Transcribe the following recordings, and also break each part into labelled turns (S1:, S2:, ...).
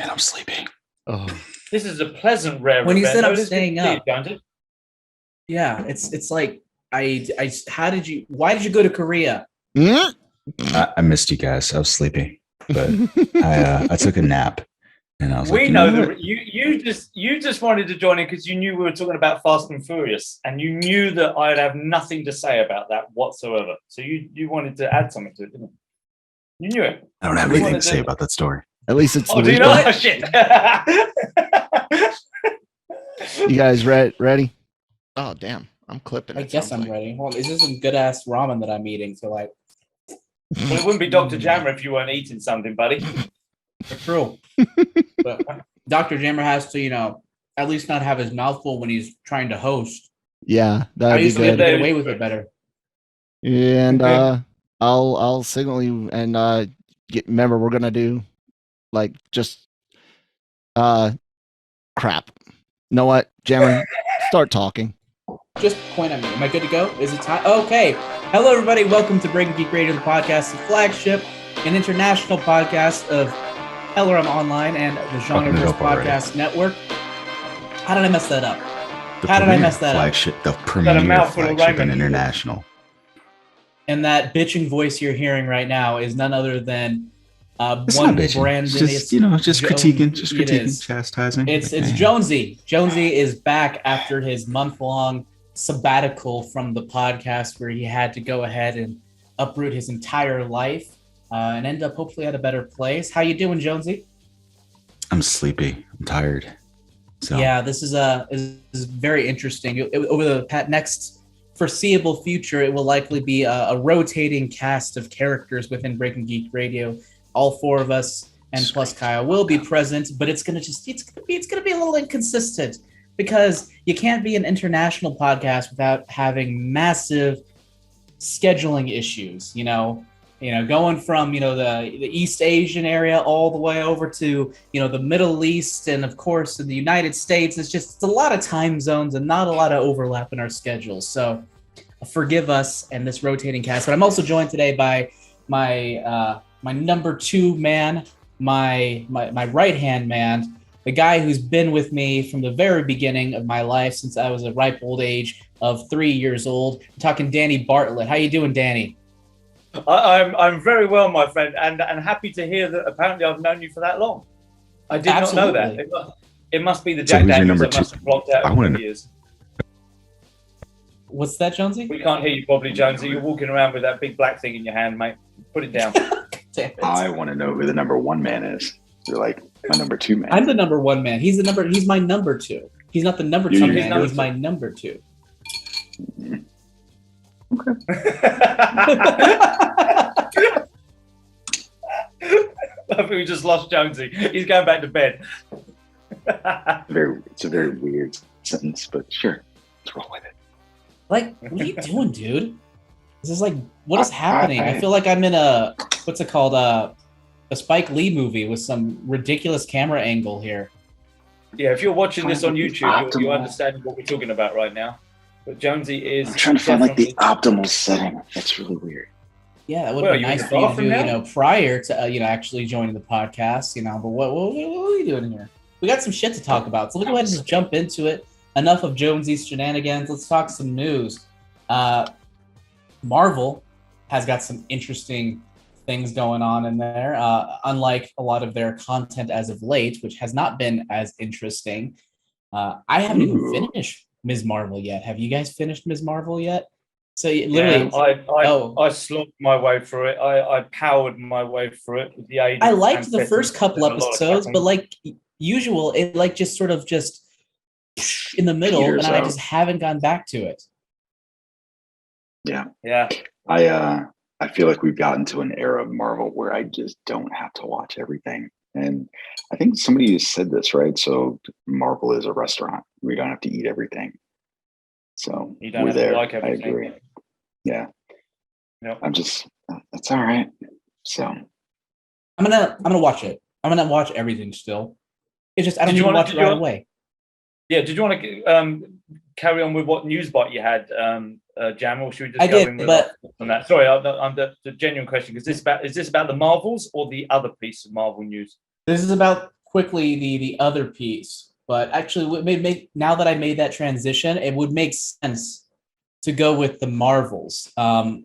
S1: man, I'm sleepy.
S2: Oh,
S3: this is a pleasant rare.
S4: When you
S3: event.
S4: said I'm
S3: This is
S4: staying
S3: good,
S4: up.
S3: don't it?
S4: Yeah, it's like why did you go to Korea?
S1: I missed you guys. I was sleepy, but I took a nap, and I was
S3: We
S1: like,
S3: know that you just wanted to join in because you knew we were talking about Fast and Furious, and you knew that I'd have nothing to say about that whatsoever. So you wanted to add something to it, didn't you? You knew it.
S1: I don't have anything to say about that story.
S2: at least it's
S3: Oh,
S2: the
S3: do you
S2: weekend.
S3: know? Shit.
S2: You guys ready? Oh, damn. I'm clipping.
S4: I guess I'm ready. Hold on, is this some good ass ramen that I'm eating? So like,
S3: Well, it wouldn't be Dr. Jammer if you weren't eating something, buddy.
S4: true. But Dr. Jammer has to, at least not have his mouth full when he's trying to host.
S2: Yeah,
S4: I
S2: that'd be
S4: used to be able to
S2: good.
S4: get away with it better.
S2: And I'll signal you and remember we're gonna do like just crap. You know what, Jammer? Start talking.
S4: Just point at me. Am I good to go? Is it time? Okay. Hello, everybody. Welcome to Breaking Geek Radio, the podcast, the flagship, an international podcast of Hellerum Online and the Genreverse Podcast Network. How did I mess that up? How did I mess that
S1: flagship,
S4: up?
S1: The premier
S3: mouthful of
S1: flagship
S3: ramen.
S1: and international.
S4: And that bitching voice you're hearing right now is none other than
S1: It's
S4: one
S1: not bitching.
S4: Brandon.
S1: It's just critiquing, chastising.
S4: It's Jonesy. Jonesy is back after his month-long sabbatical from the podcast where he had to go ahead and uproot his entire life and end up hopefully at a better place. How you doing, Jonesy?
S1: I'm sleepy. I'm tired. So
S4: Yeah, this is very interesting. Over the next foreseeable future, it will likely be a rotating cast of characters within Breaking Geek Radio. All four of us and plus Kyle will be present, but it's gonna be a little inconsistent because you can't be an international podcast without having massive scheduling issues. Going from the East Asian area all the way over to the Middle East and of course in the United States. It's a lot of time zones and not a lot of overlap in our schedules. So forgive us and this rotating cast. But I'm also joined today by my number two man, my right hand man, the guy who's been with me from the very beginning of my life since I was a ripe old age of 3 years old. I'm talking Danny Bartlett. How you doing, Danny?
S3: I'm very well, my friend, and happy to hear that apparently I've known you for that long. I did not know that. It must be the Jack Daniels that must have blocked out over the years.
S4: What's that, Jonesy?
S3: We can't hear you properly, Jonesy. You're walking around with that big black thing in your hand, mate. Put it down.
S4: Damn it.
S1: I want to know who the number one man is. You're like my number two man.
S4: I'm the number one man. He's my number two. He's not the number two man. He's my number two.
S3: I think we just lost Jonesy. He's going back to bed.
S1: It's a very weird sentence, but sure, let's roll with it.
S4: Like, what are you doing, dude? This is like, what is happening? I feel like I'm in a Spike Lee movie with some ridiculous camera angle here.
S3: Yeah, if you're watching this on YouTube, you understand what we're talking about right now. But Jonesy is.
S1: I'm trying to find like the optimal setting. That's really weird.
S4: Yeah, that would have been nice for you to do, prior to actually joining the podcast. But what are we doing here? We got some shit to talk about, so let's go ahead and just jump into it. Enough of Jonesy's shenanigans. Let's talk some news. Marvel has got some interesting things going on in there, unlike a lot of their content as of late, which has not been as interesting. I haven't even finished Ms. Marvel yet. Have you guys finished Ms. Marvel yet? So literally,
S3: I slogged my way through it. I powered my way through it with the aid.
S4: I liked the first couple episodes, but like usual, it like just in the middle, and I just haven't gone back to it.
S1: Yeah. I feel like we've gotten to an era of Marvel where I just don't have to watch everything. And I think somebody said this, right? So Marvel is a restaurant. We don't have to eat everything. So
S3: you don't have to like everything.
S1: I agree. Yeah.
S3: Yep.
S1: That's all right. So
S4: I'm gonna watch it. I'm gonna watch everything still. It's just I don't even watch it right away.
S3: Yeah, did you want to carry on with what news bite you had, Jam, or should we just go in with on that? Sorry, I'm the genuine question. Is this about the Marvels or the other piece of Marvel news?
S4: This is about quickly the other piece, but actually, now that I made that transition, it would make sense to go with the Marvels.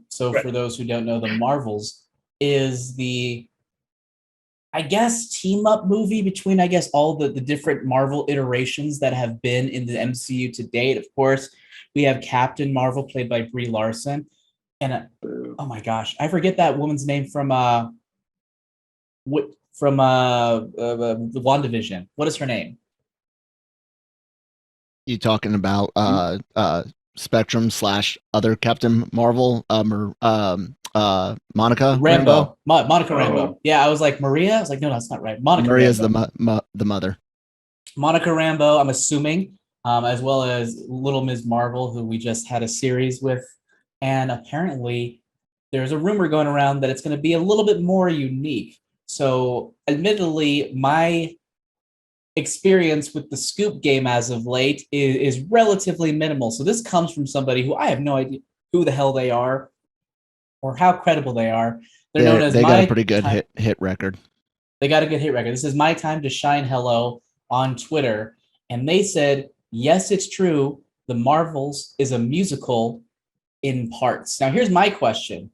S4: So for those who don't know, the Marvels is the, I guess, team up movie between, I guess, all the different Marvel iterations that have been in the MCU to date. Of course, we have Captain Marvel played by Brie Larson, and oh my gosh, I forget that woman's name from the WandaVision. What is her name?
S2: You talking about Spectrum / other Captain Marvel, Monica
S4: Rambeau. Monica Rambeau. Yeah, I was like Maria. I was like, no, that's not right. Monica
S2: Maria's
S4: Rambeau.
S2: the mother.
S4: Monica Rambeau, I'm assuming, as well as Little Ms. Marvel, who we just had a series with. And apparently there's a rumor going around that it's going to be a little bit more unique. So admittedly, my experience with the Scoop game as of late is relatively minimal. So this comes from somebody who I have no idea who the hell they are or how credible they are. They're known as
S2: they got a pretty good hit record.
S4: They got a good hit record. This is My Time to Shine Hello on Twitter. And they said, yes, it's true. The Marvels is a musical in parts. Now, here's my question.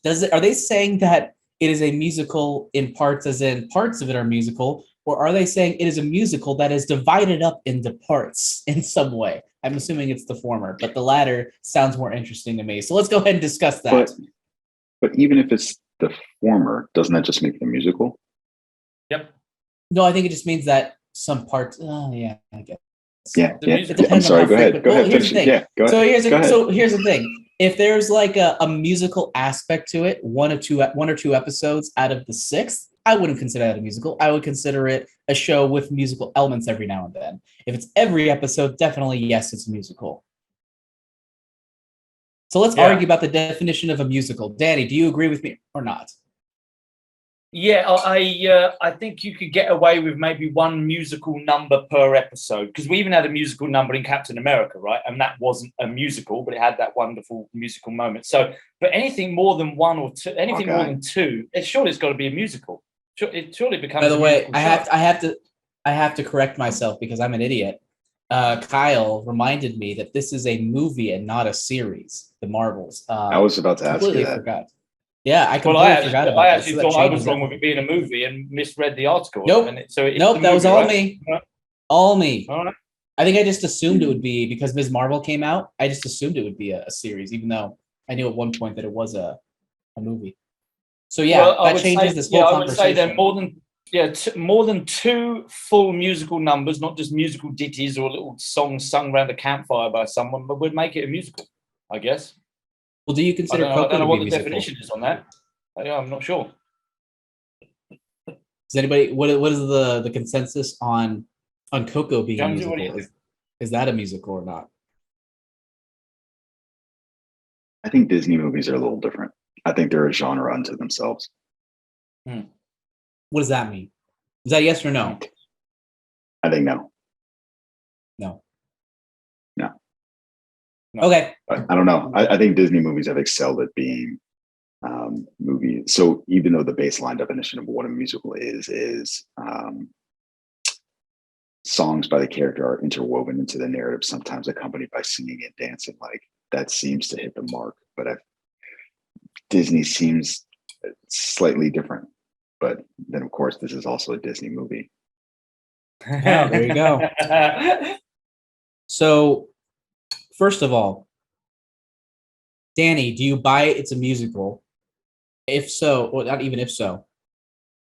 S4: Are they saying that it is a musical in parts, as in parts of it are musical, or are they saying it is a musical that is divided up into parts in some way? I'm assuming it's the former, but the latter sounds more interesting to me. So let's go ahead and discuss that.
S1: But even if it's the former, doesn't that just make it a musical?
S3: Yep.
S4: No, I think it just means that some parts. Oh, yeah, I guess.
S1: Yeah.
S4: It depends
S1: I'm sorry.
S4: on how
S1: Go ahead.
S4: frequent.
S1: Go
S4: Well,
S1: ahead.
S4: here's the thing.
S1: Yeah. Go ahead.
S4: So here's the thing. If there's like a musical aspect to it, one or two episodes out of the 6, I wouldn't consider that a musical. I would consider it a show with musical elements every now and then. If it's every episode, definitely yes, it's a musical. So let's argue about the definition of a musical. Danny, do you agree with me or not?
S3: Yeah, I think you could get away with maybe one musical number per episode, because we even had a musical number in Captain America, right? And that wasn't a musical, but it had that wonderful musical moment. So, but anything more than one or two, anything more than two, it's got to be a musical. It surely becomes.
S4: By the way, I have to correct myself because I'm an idiot. Kyle reminded me that this is a movie and not a series. The Marvels.
S1: I was about to ask you that.
S4: Forgot. Yeah, I completely forgot about it.
S3: I actually thought I was wrong with it being a movie and misread the article.
S4: Nope. Nope, that was all me. All me.
S3: All right.
S4: I think I just assumed it would be, because Ms. Marvel came out, I just assumed it would be a series, even though I knew at one point that it was a movie. So yeah, that changes this whole conversation. I would say there more than 2 full musical numbers, not just musical ditties or little songs sung around a campfire by someone, but would make it a musical, I guess. Well, do you consider Coco
S3: I don't know what the
S4: musical?
S3: definition is on that. I'm not sure.
S4: Does anybody? What is the consensus on Coco being a musical? Is that a musical or not?
S1: I think Disney movies are a little different. I think they're a genre unto themselves.
S4: What does that mean? Is that yes or no?
S1: I think no.
S4: No.
S3: No.
S4: Okay.
S1: I don't know. I think Disney movies have excelled at being movies. So even though the baseline definition of what a musical is songs by the character are interwoven into the narrative, sometimes accompanied by singing and dancing, like that seems to hit the mark. But Disney seems slightly different. But then, of course, this is also a Disney movie.
S4: Yeah, there you go. So, first of all, Danny, do you buy it's a musical? If so, or not even if so,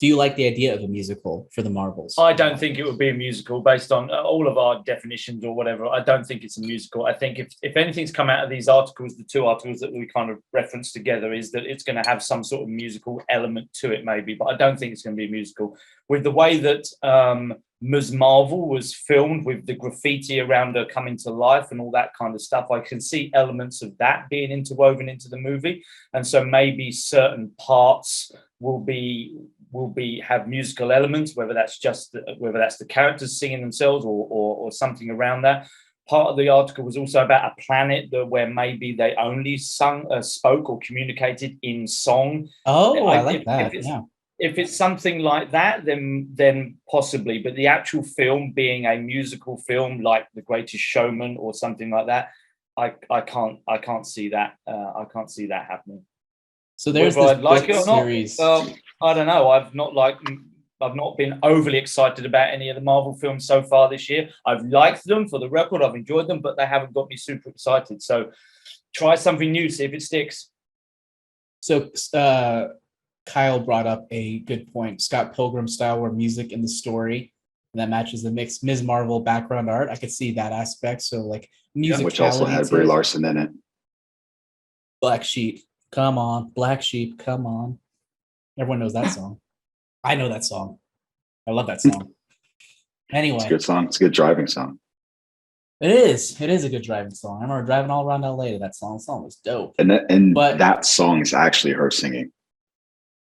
S4: do you like the idea of a musical for the Marvels?
S3: I don't think it would be a musical based on all of our definitions or whatever. I don't think it's a musical. I think if anything's come out of these articles, the 2 articles that we kind of referenced together, is that it's going to have some sort of musical element to it, maybe. But I don't think it's going to be a musical. With the way that Ms. Marvel was filmed, with the graffiti around her coming to life and all that kind of stuff, I can see elements of that being interwoven into the movie. And so maybe certain parts will have musical elements, whether that's the characters singing themselves or something around that. Part of the article was also about a planet where maybe they only spoke or communicated in song.
S4: Oh, I like that. Yeah.
S3: if it's something like that, then possibly. But the actual film being a musical film like The Greatest Showman or something like that, I can't see that. I can't see that happening.
S4: So there's
S3: Whether
S4: this
S3: I'd like
S4: book
S3: it or not,
S4: series.
S3: I don't know. I've not been overly excited about any of the Marvel films so far this year. I've liked them, for the record. I've enjoyed them, but they haven't got me super excited. So try something new, see if it sticks.
S4: So Kyle brought up a good point. Scott Pilgrim style, where music and the story, and that matches the mixed Ms. Marvel background art. I could see that aspect. So like musicality,
S1: which also had Brie Larson in it.
S4: Black Sheep, come on, Black Sheep, come on. Everyone knows that song. I know that song. I love that song. Anyway,
S1: It's a good song. It's a good driving song.
S4: It is a good driving song. I remember driving all around LA to that song. The song was dope.
S1: And that song is actually her singing.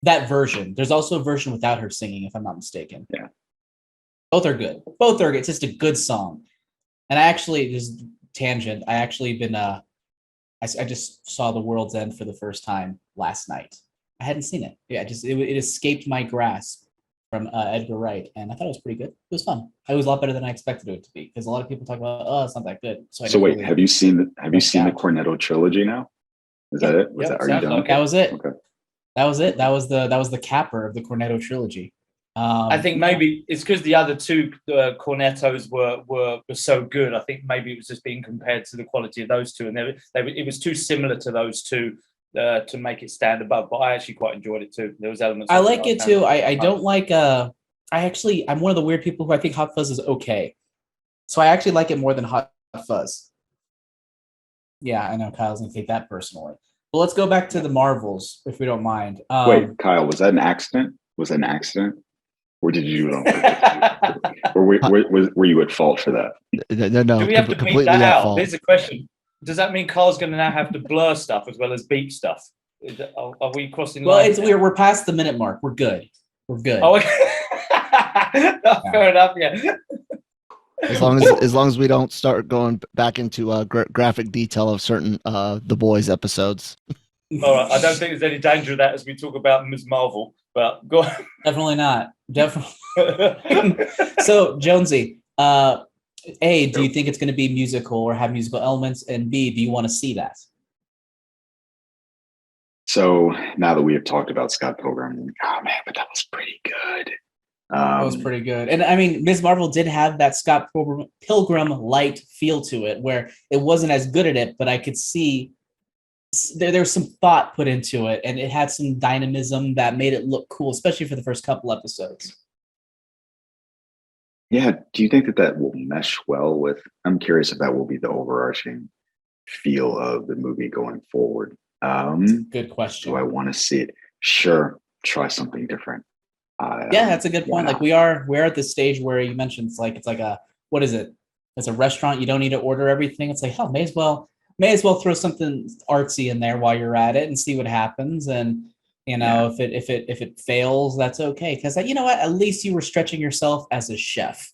S4: That version. There's also a version without her singing, if I'm not mistaken.
S1: Yeah.
S4: Both are good. Both are good. It's just a good song. And I actually, just tangent, I actually been I just saw The World's End for the first time last night. I hadn't seen it. Yeah, it escaped my grasp from Edgar Wright, and I thought it was pretty good. It was fun. It was a lot better than I expected it to be, because a lot of people talk about, oh, it's not that good.
S1: So wait, have you seen the Cornetto trilogy now? Is that it?
S3: Are you done?
S4: That was it.
S1: Okay.
S4: That was it. That was the capper of the Cornetto trilogy.
S3: I think maybe it's because the other two Cornettos were so good. I think maybe it was just being compared to the quality of those two, and it was too similar to those two to make it stand above. But I actually quite enjoyed it too. There was elements.
S4: I like it too. I don't like. I'm one of the weird people who I think Hot Fuzz is okay. So I actually like it more than Hot Fuzz. Yeah, I know Kyle's gonna take that personally. But let's go back to the Marvels, if we don't mind.
S1: Wait, Kyle, was that an accident? Was that an accident? Or did you do it on purpose? Or were you at fault for that?
S2: No,
S3: do we have to beep that out? There's a question. Does that mean Carl's going to now have to blur stuff as well as beep stuff? Are we crossing lines?
S4: Well, we're past the minute mark. We're good. We're good.
S3: Oh, okay. Fair enough. Yeah.
S2: As long as we don't start going back into graphic detail of certain The Boys episodes.
S3: All right. I don't think there's any danger of that as we talk about Ms. Marvel. But go on.
S4: Definitely not. Definitely. So Jonesy, A, do you think it's going to be musical or have musical elements? And B, do you want to see that?
S1: So now that we have talked about Scott Pilgrim, oh man, but that was pretty good.
S4: That was pretty good. And I mean, Ms. Marvel did have that Scott Pilgrim light feel to it, where it wasn't as good at it, but I could see there's some thought put into it, and it had some dynamism that made it look cool, especially for the first couple episodes.
S1: Yeah, do you think that will mesh well with? I'm curious if that will be the overarching feel of the movie going forward.
S4: Good question.
S1: Do I want to see it? Sure, try something different.
S4: Yeah, that's a good point. Like we're at this stage where you mentioned it's like a, what is it? It's a restaurant. You don't need to order everything. It's like, oh, may as well throw something artsy in there while you're at it and see what happens. And if it fails, that's okay, because you know what? At least you were stretching yourself as a chef.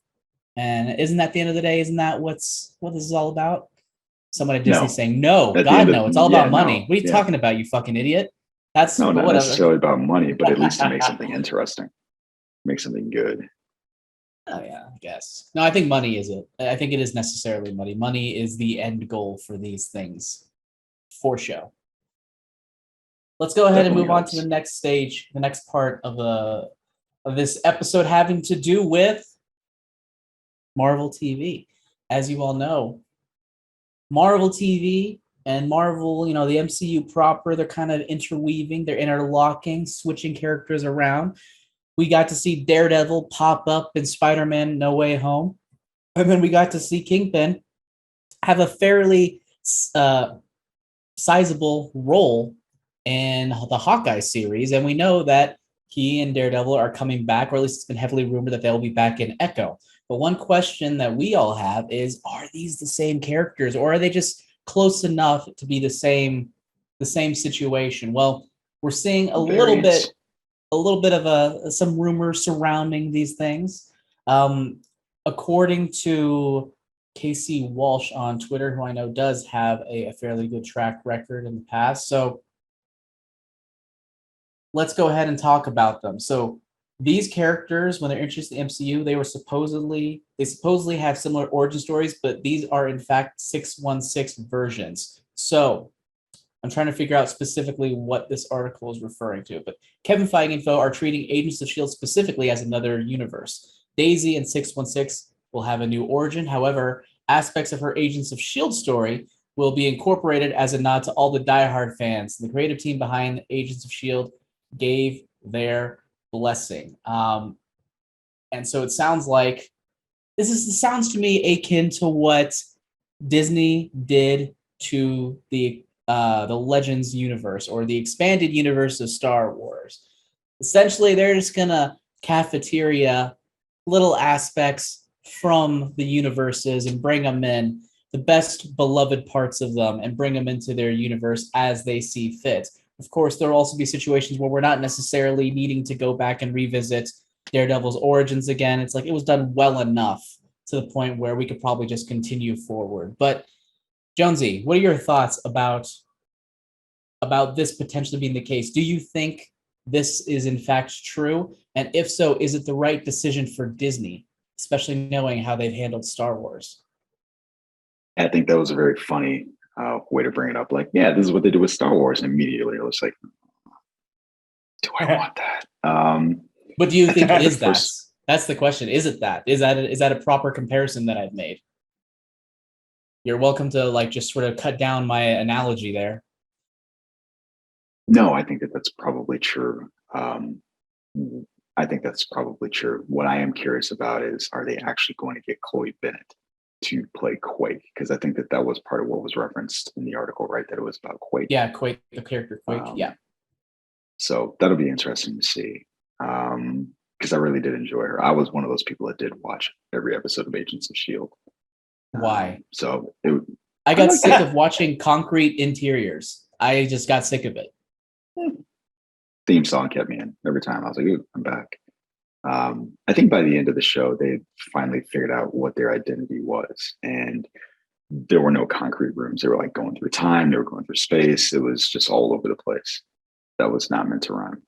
S4: And isn't that the end of the day? Isn't that what this is all about? Someone at Disney saying, no, God, no, it's all about money. What are you talking about, you fucking idiot? That's
S1: not
S4: whatever.
S1: necessarily about money, but at least to make something interesting, make something good.
S4: Oh yeah, I guess. No, I think money is it. I think it is necessarily money. Money is the end goal for these things, for show. Let's go ahead and move on to the next stage, the next part of this episode, having to do with Marvel TV. As you all know, Marvel TV and Marvel, the MCU proper, they're kind of interweaving, they're interlocking, switching characters around. We got to see Daredevil pop up in Spider-Man No Way Home. And then we got to see Kingpin have a fairly sizable role in the Hawkeye series. And we know that he and Daredevil are coming back, or at least it's been heavily rumored that they'll be back in Echo. But one question that we all have is, are these the same characters, or are they just close enough to be the same situation? Well, we're seeing a little bit of some rumors surrounding these things. According to Casey Walsh on Twitter, who I know does have a fairly good track record in the past. So let's go ahead and talk about them. So these characters, when they're introduced in the MCU, they supposedly have similar origin stories, but these are in fact 616 versions. So I'm trying to figure out specifically what this article is referring to, but Kevin Feige and Foe are treating Agents of S.H.I.E.L.D. specifically as another universe. Daisy and 616 will have a new origin. However, aspects of her Agents of S.H.I.E.L.D. story will be incorporated as a nod to all the diehard fans. The creative team behind Agents of S.H.I.E.L.D. gave their blessing. And so it sounds like this sounds to me akin to what Disney did to the Legends universe or the expanded universe of Star Wars. Essentially, they're just gonna cafeteria little aspects from the universes and bring them in, the best beloved parts of them, and bring them into their universe as they see fit. Of course, there will also be situations where we're not necessarily needing to go back and revisit Daredevil's origins again. It's like it was done well enough to the point where we could probably just continue forward. But Jonesy, what are your thoughts about this potentially being the case? Do you think this is in fact true? And if so, is it the right decision for Disney, especially knowing how they've handled Star Wars?
S1: I think that was a very funny way to bring it up. Like, yeah, this is what they do with Star Wars. And immediately I was like, do I want that?
S4: But do you think it is that? That's the question. Is it that? Is that a proper comparison that I've made? You're welcome to like just sort of cut down my analogy there.
S1: No, I think that's probably true. I think that's probably true. What I am curious about is, are they actually going to get Chloe Bennett to play Quake? Because I think that was part of what was referenced in the article, right? That it was about Quake.
S4: Yeah, Quake, the character Quake. Yeah.
S1: So that'll be interesting to see. Because I really did enjoy her. I was one of those people that did watch every episode of Agents of S.H.I.E.L.D.
S4: Why?
S1: I
S4: got sick of watching concrete interiors. I just got sick of it.
S1: Theme song kept me in every time. I was like, ooh, I'm back. I think by the end of the show, they finally figured out what their identity was. And there were no concrete rooms. They were like going through time. They were going through space. It was just all over the place. That was not meant to rhyme.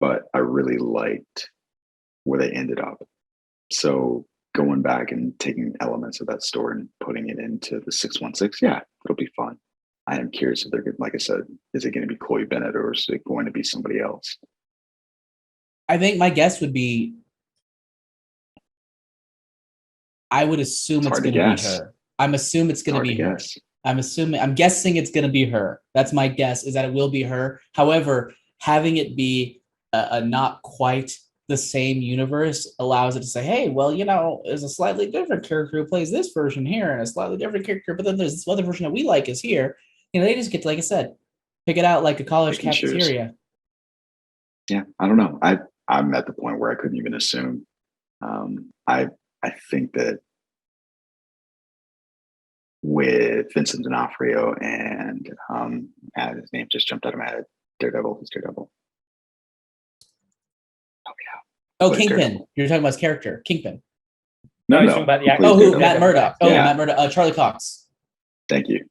S1: But I really liked where they ended up. So going back and taking elements of that story and putting it into the 616, yeah, it'll be fun. I am curious if they're good. Like I said, is it going to be Chloe Bennett or is it going to be somebody else?
S4: I think my guess would be, I would assume it's going to be her. I'm assuming it's going to be her. I'm guessing it's going to be her. That's my guess, is that it will be her. However, having it be a not quite the same universe allows it to say, hey, well, you know, there's a slightly different character who plays this version here and a slightly different character, but then there's this other version that we like is here. You know, they just get to, like I said, pick it out like a college cafeteria.
S1: Yeah, I don't know. I'm at the point where I couldn't even assume. I think that with Vincent D'Onofrio and his name just jumped out of my head. Daredevil. Who's Daredevil?
S4: Oh yeah. Oh, Kingpin. Daredevil. You're talking about his character, Kingpin.
S1: No.
S3: About the actor.
S4: Oh, who? Matt Murdock. Oh, yeah. Matt Murdock. Charlie Cox.
S1: Thank you.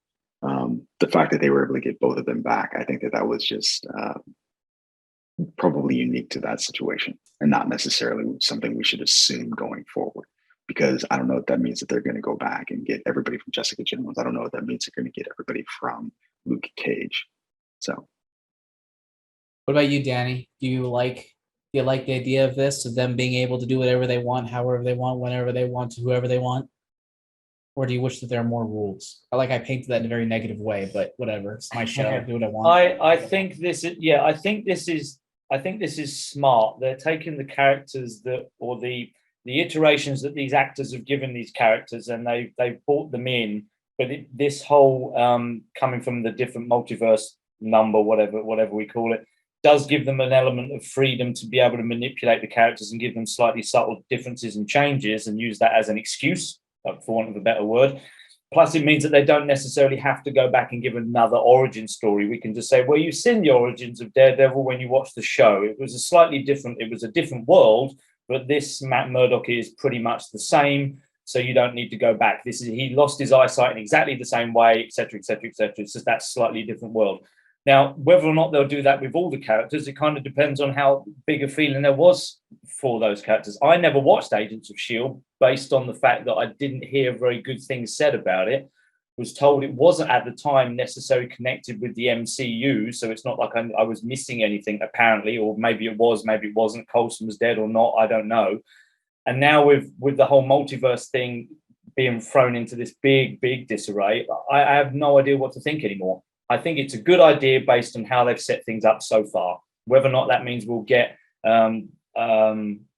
S1: The fact that they were able to get both of them back, I think that was just probably unique to that situation and not necessarily something we should assume going forward. Because I don't know if that means that they're going to go back and get everybody from Jessica Jones. I don't know if that means they're going to get everybody from Luke Cage. So,
S4: what about you, Danny? Do you like the idea of this, of them being able to do whatever they want, however they want, whenever they want, to whoever they want? Or do you wish that there are more rules? I painted that in a very negative way, but whatever. It's my show. Do what I want.
S3: I think this is smart. They're taking the characters the iterations that these actors have given these characters, and they've brought them in. But this whole coming from the different multiverse number, whatever we call it, does give them an element of freedom to be able to manipulate the characters and give them slightly subtle differences and changes, and use that as an excuse, for want of a better word. Plus, it means that they don't necessarily have to go back and give another origin story. We can just say, well, you've seen the origins of Daredevil when you watch the show. It was a different world, but this Matt Murdock is pretty much the same. So you don't need to go back. He lost his eyesight in exactly the same way, et cetera, et cetera, et cetera. It's just that slightly different world. Now, whether or not they'll do that with all the characters, it kind of depends on how big a feeling there was for those characters. I never watched Agents of S.H.I.E.L.D. based on the fact that I didn't hear very good things said about it. Was told it wasn't at the time necessarily connected with the MCU, so it's not like I was missing anything apparently, or maybe it was, maybe it wasn't. Coulson was dead or not, I don't know. And now with the whole multiverse thing being thrown into this big disarray, I have no idea what to think anymore. I think it's a good idea based on how they've set things up so far. Whether or not that means we'll get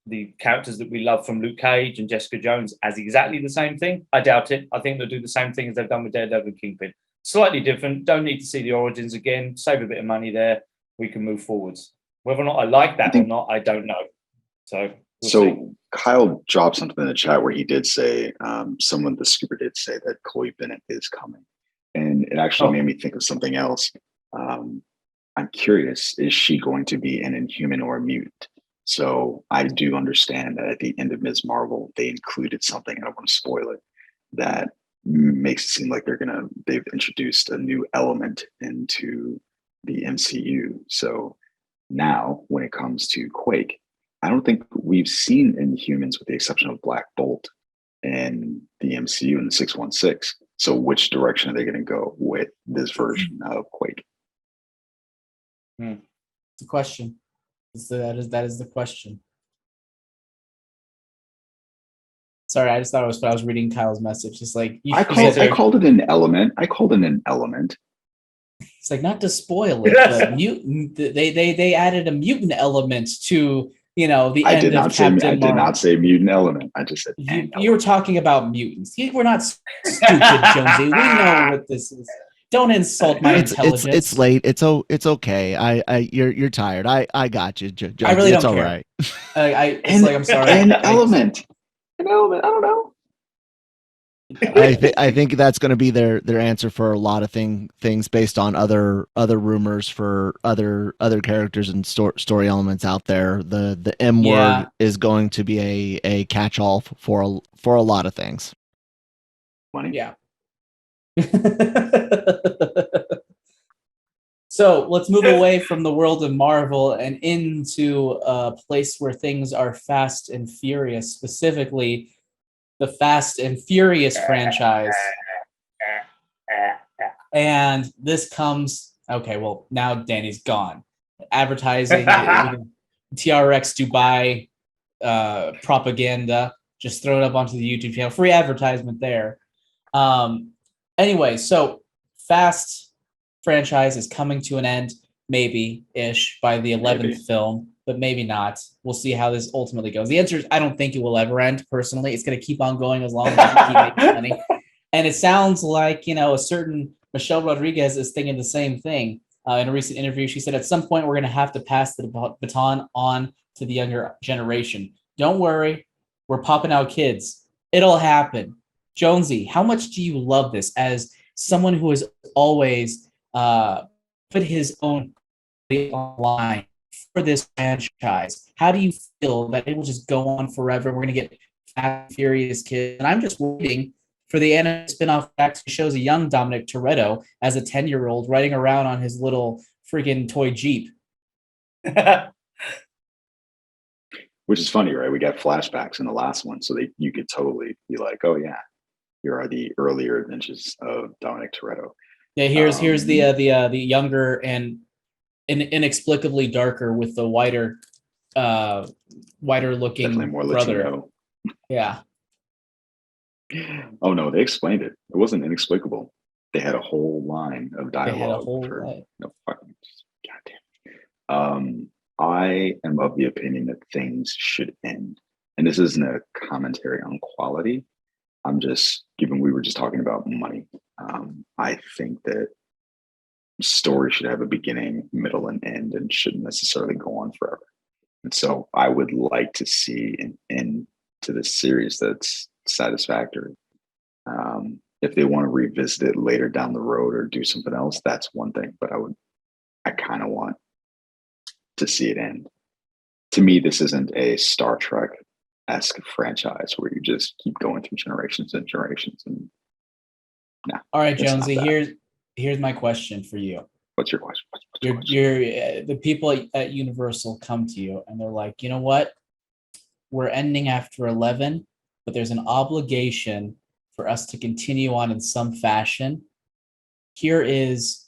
S3: the characters that we love from Luke Cage and Jessica Jones as exactly the same thing, I doubt it. I think they'll do the same thing as they've done with Daredevil and Kingpin. Slightly different. Don't need to see the origins again. Save a bit of money there. We can move forwards. Whether or not I like that or not, I don't know. So we'll see.
S1: Kyle dropped something in the chat where he did say, someone, the Scooper did say that Chloe Bennett is coming. And it actually made me think of something else. I'm curious, is she going to be an Inhuman or a mutant? So I do understand that at the end of Ms. Marvel, they included something, I don't want to spoil it, that makes it seem like they've introduced a new element into the MCU. So now when it comes to Quake, I don't think we've seen Inhumans with the exception of Black Bolt and the MCU in the 616. So which direction are they going to go with this version of Quake?
S4: The question. That is the question. Sorry, I just thought it was when I was reading Kyle's message. It's like
S1: I called it an element.
S4: It's like, not to spoil it, but mutant. They added a mutant element to the end of Captain Marvel. I
S1: did not say mutant element. I just said
S4: you were talking about mutants. We're not stupid, Jonesy. We know what this is. Don't insult my intelligence.
S2: It's late. It's okay. You're tired. I got you, Jonesy.
S4: I really don't
S2: care.
S4: All right. I'm sorry.
S1: An element. I don't know.
S2: I think that's going to be their answer for a lot of things based on other rumors for other characters and story elements out there. The M word is going to be a catch-all for a lot of things.
S1: Money.
S4: Yeah. So let's move away from the world of Marvel and into a place where things are fast and furious, specifically the Fast and Furious franchise. And this comes, now Danny's gone. Advertising, TRX Dubai propaganda, just throw it up onto the YouTube channel. Free advertisement there. Anyway, so Fast franchise is coming to an end, maybe-ish, by the 11th film, but maybe not. We'll see how this ultimately goes. The answer is I don't think it will ever end, personally. It's going to keep on going as long as we keep making money. And it sounds like, a certain Michelle Rodriguez is thinking the same thing. In a recent interview, she said, at some point, we're going to have to pass the baton on to the younger generation. Don't worry. We're popping out kids. It'll happen. Jonesy, how much do you love this as someone who has always put his own line for this franchise? How do you feel that it will just go on forever? We're going to get Fast and Furious kids. And I'm just waiting for the anime spinoff that actually shows a young Dominic Toretto as a 10-year-old riding around on his little freaking toy Jeep.
S1: Which is funny, right? We got flashbacks in the last one, so you could totally be like, oh yeah, here are the earlier adventures of Dominic Toretto.
S4: Yeah, here's the younger and inexplicably darker with the whiter looking
S1: definitely more
S4: brother.
S1: Latino.
S4: Yeah.
S1: Oh no, they explained it. It wasn't inexplicable. They had a whole line of dialogue. Goddamn. I am of the opinion that things should end, and this isn't a commentary on quality. I'm just we were just talking about money. I think that story should have a beginning, middle, and end, and shouldn't necessarily go on forever. And so I would like to see an end to this series that's satisfactory. If they want to revisit it later down the road or do something else, that's one thing. But I kind of want to see it end. To me, this isn't a Star Trek-esque franchise where you just keep going through generations and generations. And
S4: all right, Jonesy, here's my question for you.
S1: What's your question?
S4: The people at Universal come to you and they're like, you know what? We're ending after 11, but there's an obligation for us to continue on in some fashion. Here is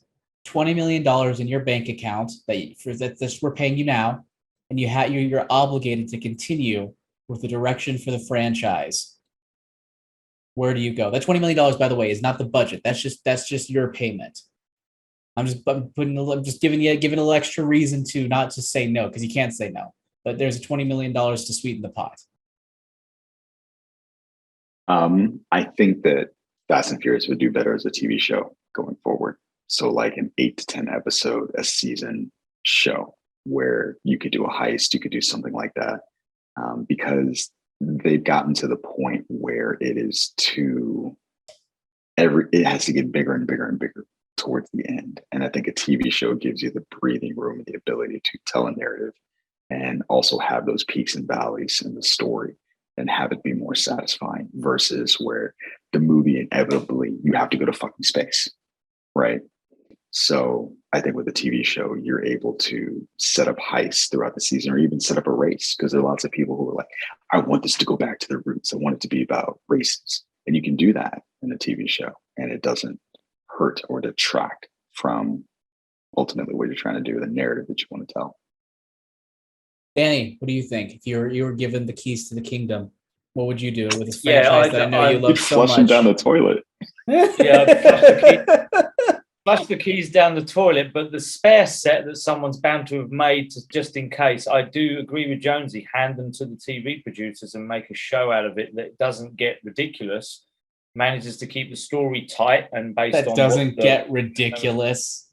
S4: $20 million in your bank account that we're paying you now, and you're obligated to continue with the direction for the franchise. Where do you go? That $20 million, by the way, is not the budget. That's just your payment. I'm just giving a little extra reason to not to say no, because you can't say no. But there's a $20 million to sweeten the pot.
S1: I think that Fast and Furious would do better as a TV show going forward. So like an 8 to 10 episode a season show where you could do a heist, you could do something like that, because they've gotten to the point where it has to get bigger and bigger and bigger towards the end. And I think a TV show gives you the breathing room and the ability to tell a narrative and also have those peaks and valleys in the story and have it be more satisfying versus where the movie inevitably you have to go to fucking space, right? So I think with a TV show, you're able to set up heists throughout the season or even set up a race, because there are lots of people who are like, I want this to go back to the roots. I want it to be about races. And you can do that in a TV show and it doesn't hurt or detract from ultimately what you're trying to do, the narrative that you want to tell.
S4: Danny, what do you think? If you were given the keys to the kingdom, what would you do with this franchise that I know you love so much?
S1: Flush them down the toilet.
S3: Flush the keys down the toilet, but the spare set that someone's bound to have made just in case, I do agree with Jonesy, hand them to the TV producers and make a show out of it that doesn't get ridiculous, manages to keep the story tight and based on... That
S4: doesn't get ridiculous.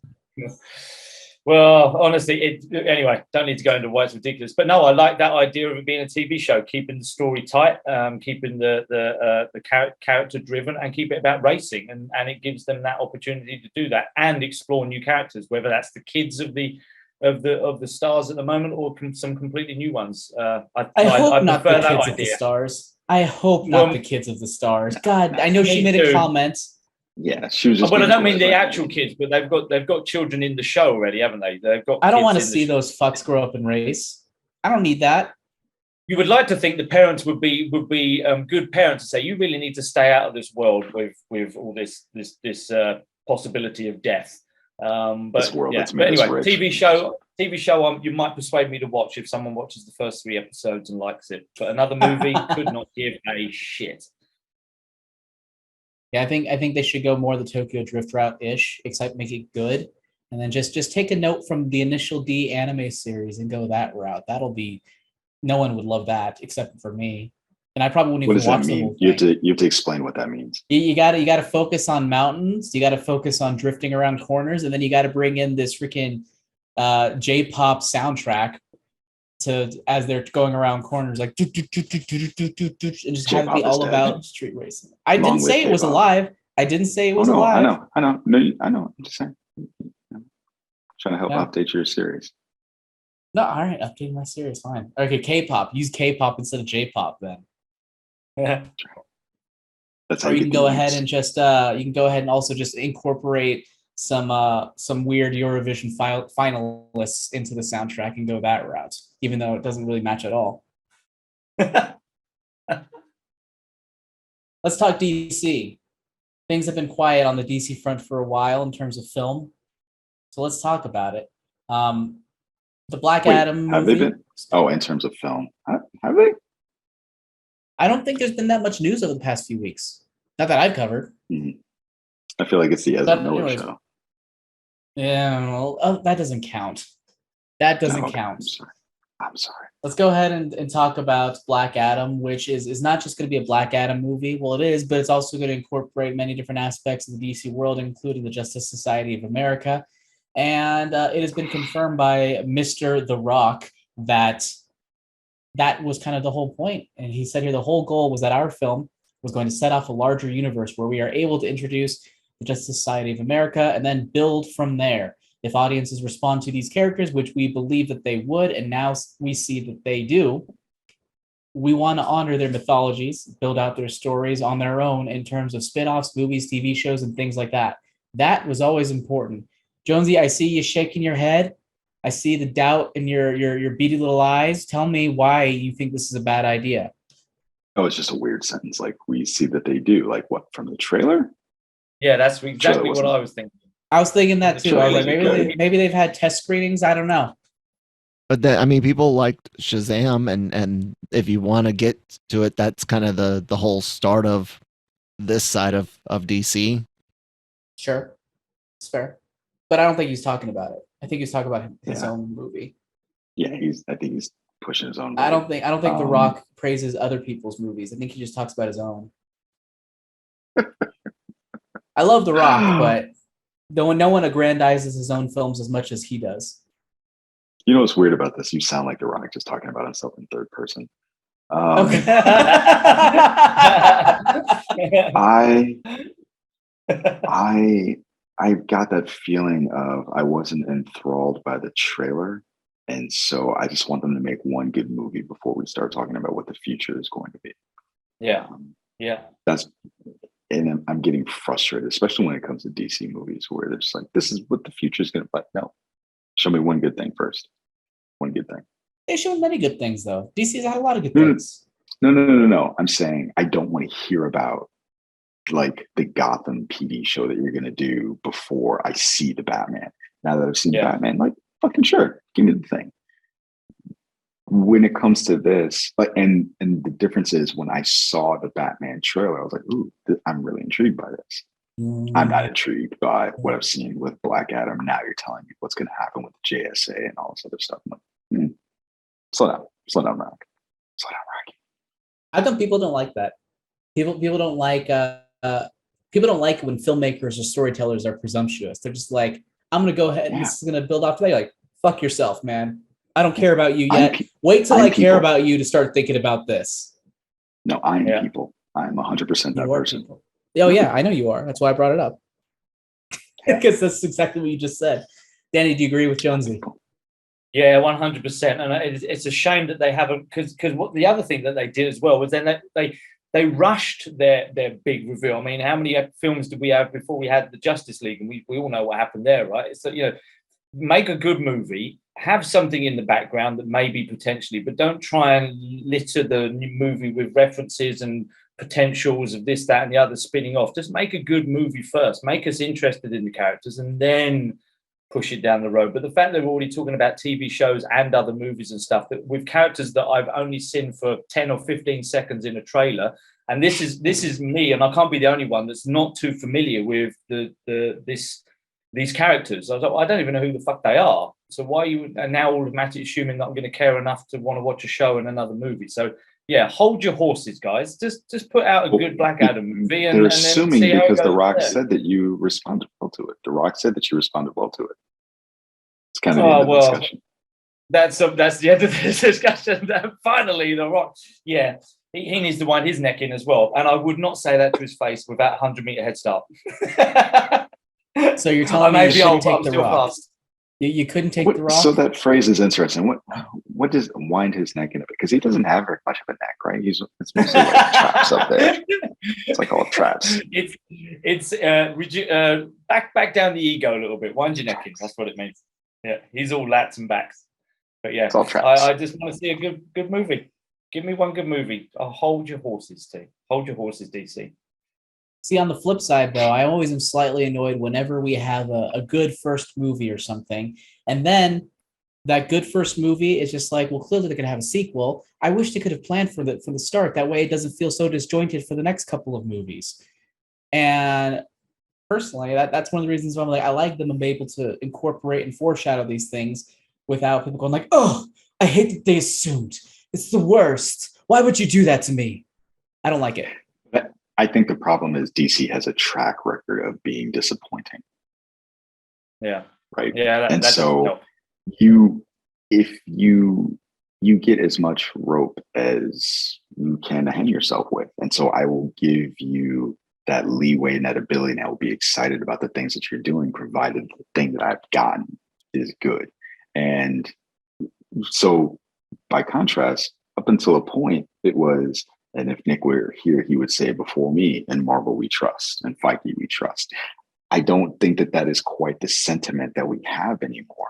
S3: Well, honestly, anyway, don't need to go into why it's ridiculous. But no, I like that idea of it being a TV show, keeping the story tight, keeping the character driven, and keep it about racing. And it gives them that opportunity to do that and explore new characters, whether that's the kids of the stars at the moment or some completely new ones. I
S4: hope not the kids of the stars. I hope not the kids of the stars. God, I know she made a comment.
S1: Yeah, she was just.
S3: Well, I don't mean the actual kids, but they've got children in the show already, haven't they? They've got.
S4: I don't want to see those fucks grow up and race. I don't need that.
S3: You would like to think the parents would be good parents to say you really need to stay out of this world with all this possibility of death. But anyway, TV show. You might persuade me to watch if someone watches the first 3 episodes and likes it. But another movie could not give a shit.
S4: Yeah, I think they should go more the Tokyo Drift route-ish, except make it good. And then just take a note from the initial D anime series and go that route. No one would love that except for me. And I probably wouldn't even watch the whole thing.
S1: You have to explain what that means.
S4: You gotta focus on mountains, you gotta focus on drifting around corners, and then you gotta bring in this freaking J-pop soundtrack as they're going around corners, like and just have it be all about street racing. I didn't say it was alive. I didn't say it was alive.
S1: I know. No, I know. I'm just saying. I'm trying to help update your series.
S4: No, all right, update my series. Fine. Okay, K-pop. Use K-pop instead of J-pop then.
S3: Yeah.
S1: That's how
S4: you can go ahead and just you can go ahead and also just incorporate some weird Eurovision finalists into the soundtrack and go that route, even though it doesn't really match at all. Let's talk DC. Things have been quiet on the DC front for a while in terms of film, so let's talk about it. The Black Adam movie.
S1: Have they been? Oh, in terms of film, have they?
S4: I don't think there's been that much news over the past few weeks. Not that I've covered.
S1: Mm-hmm. I feel like it's the Ezra Miller show.
S4: Yeah, well, that doesn't count. That doesn't count.
S1: I'm sorry.
S4: Let's go ahead and talk about Black Adam, which is not just going to be a Black Adam movie. Well, it is, but it's also going to incorporate many different aspects of the DC world, including the Justice Society of America. And it has been confirmed by Mr. The Rock that was kind of the whole point. And he said here the whole goal was that our film was going to set off a larger universe where we are able to introduce the Justice Society of America and then build from there. If audiences respond to these characters, which we believe that they would, and now we see that they do, we want to honor their mythologies, build out their stories on their own in terms of spin-offs, movies, TV shows, and things like that. That was always important. Jonesy, I see you shaking your head. I see the doubt in your beady little eyes. Tell me why you think this is a bad idea.
S1: Oh, it's just a weird sentence. Like we see that they do. Like what from the trailer?
S3: Yeah, that's exactly what I was thinking.
S4: I was thinking that too. I was like,
S1: Okay.
S4: maybe they've had test screenings. I don't know.
S2: But then, I mean, people liked Shazam, and if you want to get to it, that's kind of the whole start of this side of DC.
S4: Sure, it's fair, but I don't think he's talking about it. I think he's talking about his own movie.
S1: Yeah, I think he's pushing his own movie.
S4: I don't think The Rock praises other people's movies. I think he just talks about his own. I love The Rock, but no one aggrandizes his own films as much as he does.
S1: You know what's weird about this? You sound like The Rock just talking about himself in third person.
S4: Okay.
S1: I got that feeling of I wasn't enthralled by the trailer, and so I just want them to make one good movie before we start talking about what the future is going to be.
S3: Yeah,
S1: And I'm getting frustrated, especially when it comes to DC movies, where they're just like, "This is what the future is going to be." No, show me one good thing first. One good thing.
S4: They show many good things, though. DC's had a lot of good things.
S1: No. I'm saying I don't want to hear about like the Gotham PD show that you're going to do before I see the Batman. Now that I've seen Batman, like fucking sure, give me the thing. When it comes to this, and the difference is when I saw the Batman trailer, I was like, ooh, I'm really intrigued by this. I'm not intrigued by what I've seen with Black Adam. Now you're telling me what's going to happen with the JSA and all this other stuff. I'm like, slow down, Rock. Slow down, Rocky.
S4: How come people don't like that? People don't like people don't like when filmmakers or storytellers are presumptuous. They're just like, I'm gonna go ahead and this is gonna build off today. Like, fuck yourself, man. I don't care about you yet. Wait till I care about you to start thinking about this.
S1: No, I'm people. I'm 100% that person.
S4: People. Oh yeah, I know you are. That's why I brought it up. Because that's exactly what you just said. Danny, do you agree with Jonesy?
S3: Yeah, 100%. And it's a shame that they haven't, because what the other thing that they did as well was then they rushed their big reveal. I mean, how many films did we have before we had the Justice League? And we all know what happened there, right? So, make a good movie, have something in the background that maybe potentially, but don't try and litter the new movie with references and potentials of this, that, and the other spinning off. Just make a good movie first. Make us interested in the characters and then push it down the road. But the fact that we're already talking about TV shows and other movies and stuff that with characters that I've only seen for 10 or 15 seconds in a trailer, and this is me, and I can't be the only one that's not too familiar with these characters. I was like, well, I don't even know who the fuck they are. So why are you now automatically assuming that I'm going to care enough to want to watch a show and another movie? So yeah, hold your horses, guys. Just put out a good Black Adam movie.
S1: They're assuming because The Rock said that you responded well to it. The Rock said that you responded well to it. It's kind of the end of the discussion.
S3: That's the end of this discussion. Finally, The Rock. Yeah, he needs to wind his neck in as well. And I would not say that to his face without 100-meter head start.
S4: So you're telling me you couldn't take The Rock? You couldn't take The Rock?
S1: So that phrase is interesting. What does wind his neck in it? Because he doesn't have very much of a neck, right? It's mostly like traps up there. It's like all traps.
S3: It's back down the ego a little bit. Wind your neck in. That's what it means. Yeah, he's all lats and backs. But yeah,
S1: it's all traps.
S3: I just want to see a good movie. Give me one good movie. I'll hold your horses, T. Hold your horses, DC.
S4: See, on the flip side, though, I always am slightly annoyed whenever we have a good first movie or something, and then that good first movie is just like, well, clearly they're going to have a sequel. I wish they could have planned from the start. That way it doesn't feel so disjointed for the next couple of movies. And personally, that's one of the reasons why I'm like, I like them and be able to incorporate and foreshadow these things without people going like, oh, I hate that they assumed. It's the worst. Why would you do that to me? I don't like it.
S1: I think the problem is DC has a track record of being disappointing.
S3: Yeah.
S1: Right.
S3: Yeah.
S1: And so if you get as much rope as you can hang yourself with. And so I will give you that leeway and that ability, and I will be excited about the things that you're doing, provided the thing that I've gotten is good. And so by contrast, up until a point, it was, and if Nick were here, he would say, before me, in Marvel we trust, and Feige we trust. I don't think that is quite the sentiment that we have anymore.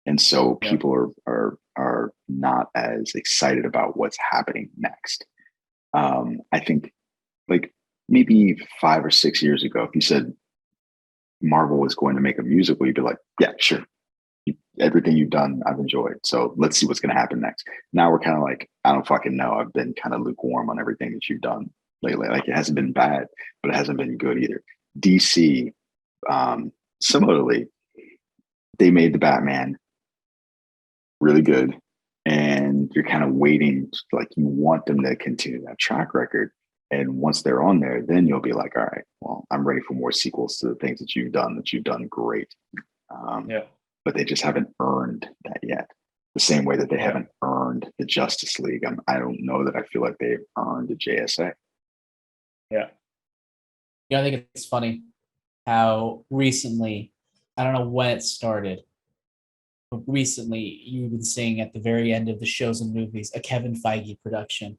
S1: And so people are not as excited about what's happening next. I think like maybe 5 or 6 years ago, if you said Marvel was going to make a musical, you'd be like, yeah, sure. Everything you've done, I've enjoyed. So let's see what's going to happen next. Now we're kind of like, I don't fucking know. I've been kind of lukewarm on everything that you've done lately. Like it hasn't been bad, but it hasn't been good either. DC, similarly, they made the Batman really good. And you're kind of waiting, like you want them to continue that track record. And once they're on there, then you'll be like, all right, well, I'm ready for more sequels to the things that you've done great. But they just haven't earned that yet. The same way that they haven't earned the Justice League. I don't know that I feel like they've earned the JSA.
S4: Yeah. I think it's funny how recently, I don't know when it started, but recently you've been seeing at the very end of the shows and movies a Kevin Feige production.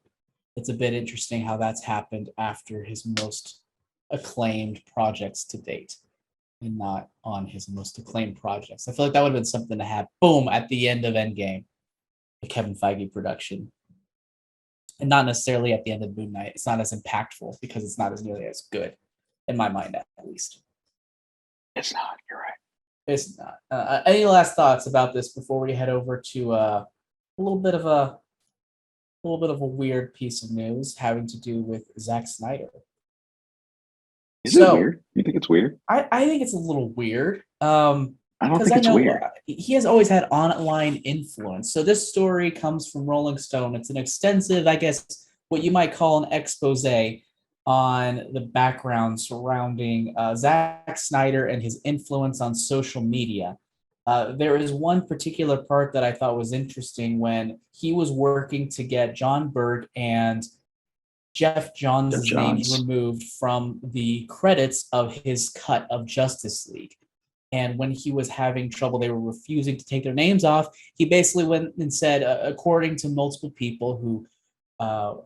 S4: It's a bit interesting how that's happened after his most acclaimed projects to date and not on his most acclaimed projects. I feel like that would have been something to have, boom, at the end of Endgame, a Kevin Feige production. And not necessarily at the end of Moon Knight. It's not as impactful because it's not as nearly as good, in my mind at least.
S1: It's not, you're right.
S4: It's not. Any last thoughts about this before we head over to a little bit of a weird piece of news having to do with Zack Snyder?
S1: Is it weird? You think it's weird?
S4: I think it's a little weird.
S1: I don't think it's weird.
S4: He has always had online influence. So this story comes from Rolling Stone. It's an extensive, I guess, what you might call an expose on the background surrounding Zack Snyder and his influence on social media. There is one particular part that I thought was interesting when he was working to get John Berg and Jeff Johns' names removed from the credits of his cut of Justice League. And when he was having trouble, they were refusing to take their names off. He basically went and said, according to multiple people who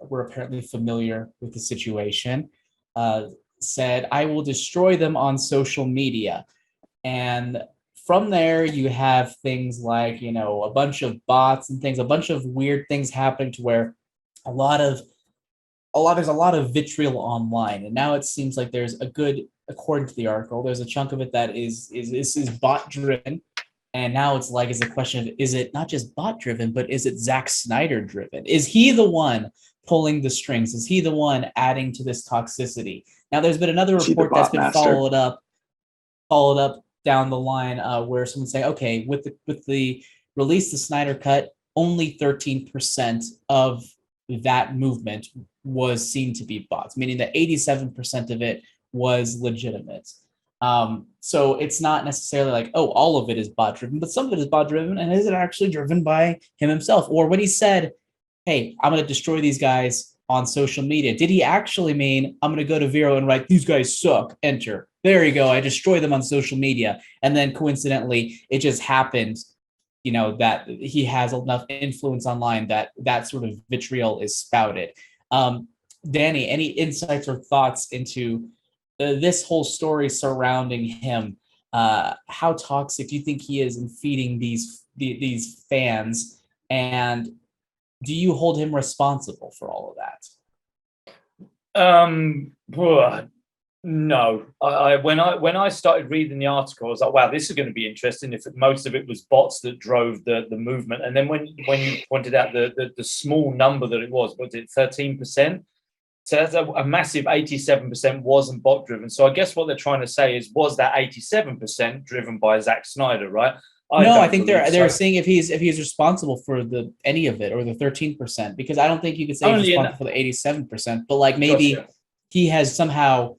S4: were apparently familiar with the situation, said, I will destroy them on social media. And from there, you have things like, a bunch of bots and things, a bunch of weird things happening to where there's a lot of vitriol online. And now it seems like there's according to the article, there's a chunk of it that is bot driven. And now it's a question of, is it not just bot driven, but is it Zack Snyder driven? Is he the one pulling the strings? Is he the one adding to this toxicity? Now there's been another report that's been followed up down the line where someone's saying, okay, with the release the Snyder cut, only 13% of that movement was seen to be bots, meaning that 87% of it was legitimate. So it's not necessarily like, oh, all of it is bot driven, but some of it is bot driven. And is it actually driven by him himself? Or when he said, hey, I'm going to destroy these guys on social media, did he actually mean I'm going to go to Vero and write, these guys suck, enter. There you go. I destroy them on social media. And then coincidentally, it just happened, that he has enough influence online that sort of vitriol is spouted. Danny, any insights or thoughts into this whole story surrounding him? How toxic do you think he is in feeding these fans? And do you hold him responsible for all of that?
S3: No. When I started reading the article, I was like, wow, this is going to be interesting. If most of it was bots that drove the movement, and then when you pointed out the small number that it was it 13%? So that's a massive 87% wasn't bot driven. So I guess what they're trying to say is, was that 87% driven by Zack Snyder, right?
S4: I think they're saying if he's responsible for any of it, or the 13%, because I don't think you could say he's responsible for the 87%, but maybe he has somehow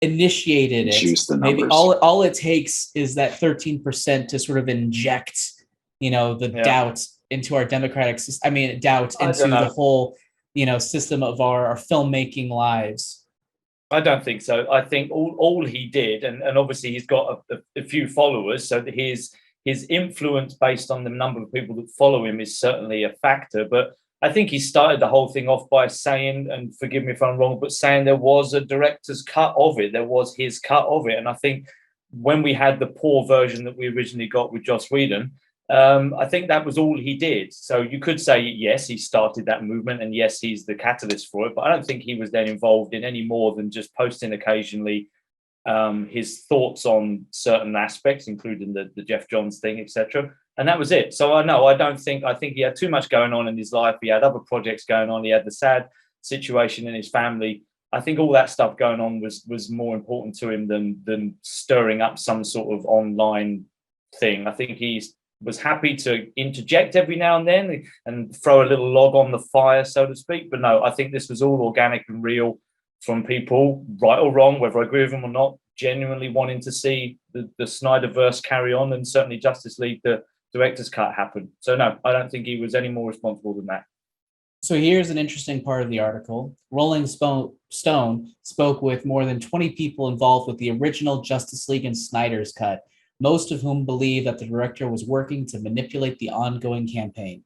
S4: initiated it. Maybe all it takes is that 13% to sort of inject, doubt into our democratic system. I mean, doubt into the whole, system of our filmmaking lives.
S3: I don't think so. I think all he did, and obviously he's got a few followers, so that his influence based on the number of people that follow him is certainly a factor. But I think he started the whole thing off by saying, and forgive me if I'm wrong, but saying there was a director's cut of it. There was his cut of it. And I think when we had the poor version that we originally got with Joss Whedon, I think that was all he did. So you could say, yes, he started that movement, and yes, he's the catalyst for it. But I don't think he was then involved in any more than just posting occasionally his thoughts on certain aspects, including the Jeff Johns thing, etc. And that was it. So I think he had too much going on in his life. He had other projects going on. He had the sad situation in his family. I think all that stuff going on was more important to him than stirring up some sort of online thing. I think he was happy to interject every now and then and throw a little log on the fire, so to speak. But no, I think this was all organic and real from people, right or wrong, whether I agree with them or not, genuinely wanting to see the Snyderverse carry on, and certainly Justice League, the director's cut, happen. So no, I don't think he was any more responsible than that.
S4: So here's an interesting part of the article. Rolling Stone spoke with more than 20 people involved with the original Justice League and Snyder's cut, most of whom believe that the director was working to manipulate the ongoing campaign.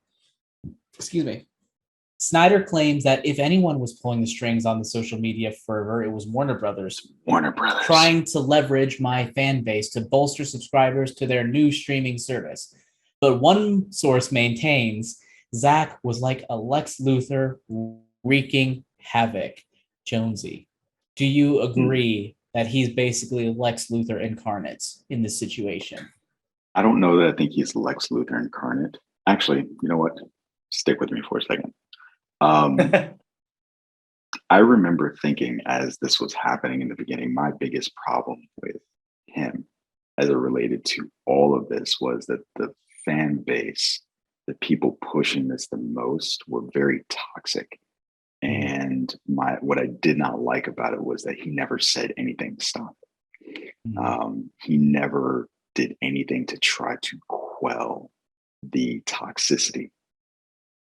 S4: Excuse me. Snyder claims that if anyone was pulling the strings on the social media fervor, it was Warner Brothers. Trying to leverage my fan base to bolster subscribers to their new streaming service. But one source maintains Zack was like a Lex Luthor wreaking havoc. Jonesy, do you agree that he's basically Lex Luthor incarnate in this situation?
S1: I don't know that I think he's Lex Luthor incarnate. Actually, you know what? Stick with me for a second. I remember thinking as this was happening in the beginning, my biggest problem with him as it related to all of this was that the fan base, the people pushing this the most, were very toxic. And what I did not like about it was that he never said anything to stop it. He never did anything to try to quell the toxicity.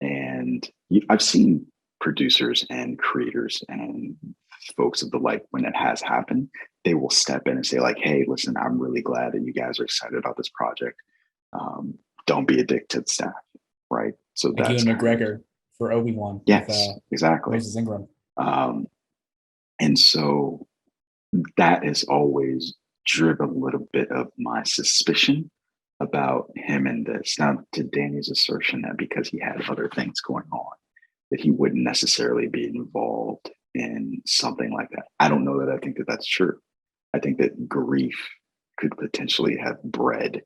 S1: And I've seen producers and creators and folks of the like, when it has happened, they will step in and say like, hey, listen, I'm really glad that you guys are excited about this project. Don't be a dick to the staff, right? So
S4: like
S1: that's
S4: Ewan McGregor for Obi-Wan.
S1: Yes,
S4: with,
S1: exactly.
S4: Moses Ingram.
S1: And so that has always driven a little bit of my suspicion about him in this. Now, to Danny's assertion that because he had other things going on, that he wouldn't necessarily be involved in something like that. I don't know that I think that that's true. I think that grief could potentially have bred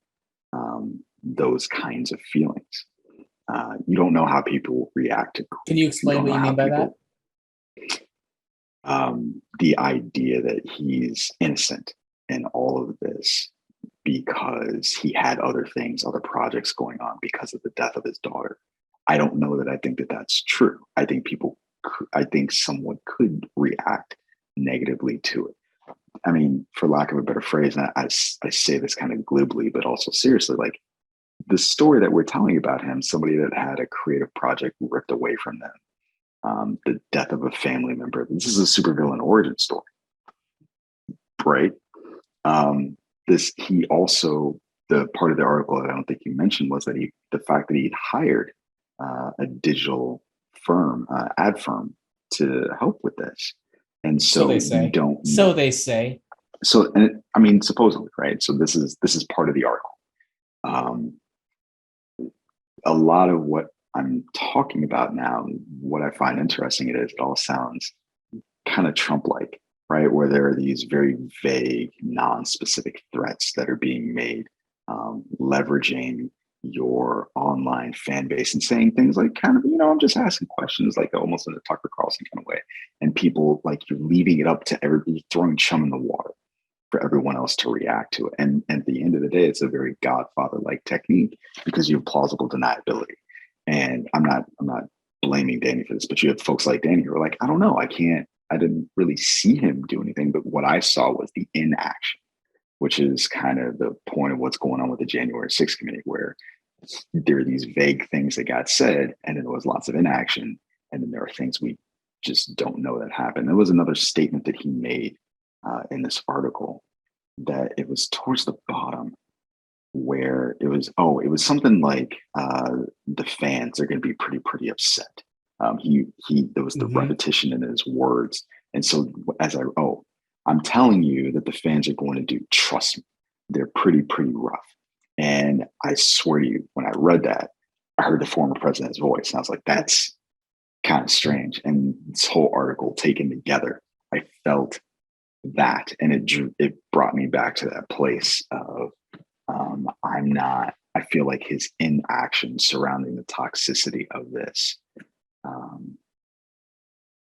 S1: those kinds of feelings. You don't know how people react to grief.
S4: Can you explain what you mean by that?
S1: The idea that he's innocent in all of this because he had other things, other projects going on because of the death of his daughter. I don't know that I think that that's true. I think someone could react negatively to it. I mean, for lack of a better phrase, and I say this kind of glibly, but also seriously, like the story that we're telling about him, somebody that had a creative project ripped away from them, the death of a family member. This is a supervillain origin story, right? He also, the part of the article that I don't think you mentioned was that the fact that he'd hired a digital firm, ad firm, to help with this. And so
S4: they say. They say.
S1: So, and I mean, supposedly, right? So this is part of the article. A lot of what I'm talking about now, what I find interesting it all sounds kind of Trump-like, right? Where there are these very vague, non-specific threats that are being made, leveraging your online fan base and saying things like kind of, I'm just asking questions, like almost in a Tucker Carlson kind of way. And people, like, you're leaving it up to everybody, throwing chum in the water for everyone else to react to it. And at the end of the day, it's a very Godfather-like technique because you have plausible deniability. And I'm not blaming Danny for this, but you have folks like Danny who are like, I don't know, I didn't really see him do anything, but what I saw was the inaction, which is kind of the point of what's going on with the January 6th committee, where there are these vague things that got said, and then there was lots of inaction, and then there are things we just don't know that happened. There was another statement that he made in this article that it was towards the bottom where it was something like the fans are going to be pretty upset. There was the repetition in his words. And so I'm telling you that the fans are going to do, trust me, they're pretty rough. And I swear to you, when I read that, I heard the former president's voice, and I was like, that's kind of strange. And this whole article taken together, I felt that, and it brought me back to that place of I feel like his inaction surrounding the toxicity of this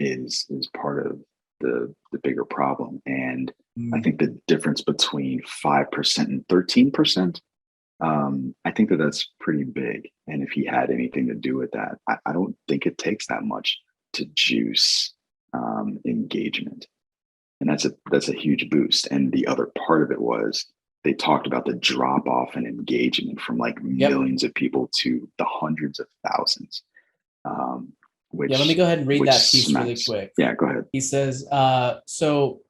S1: is part of the bigger problem. And I think the difference between 5% and 13%, I think that's pretty big. And if he had anything to do with that, I don't think it takes that much to juice engagement. And that's a huge boost. And the other part of it was they talked about the drop off in engagement from like millions of people to the hundreds of thousands. Which,
S4: let me go ahead and read that piece really quick.
S1: Yeah, go ahead.
S4: He says, so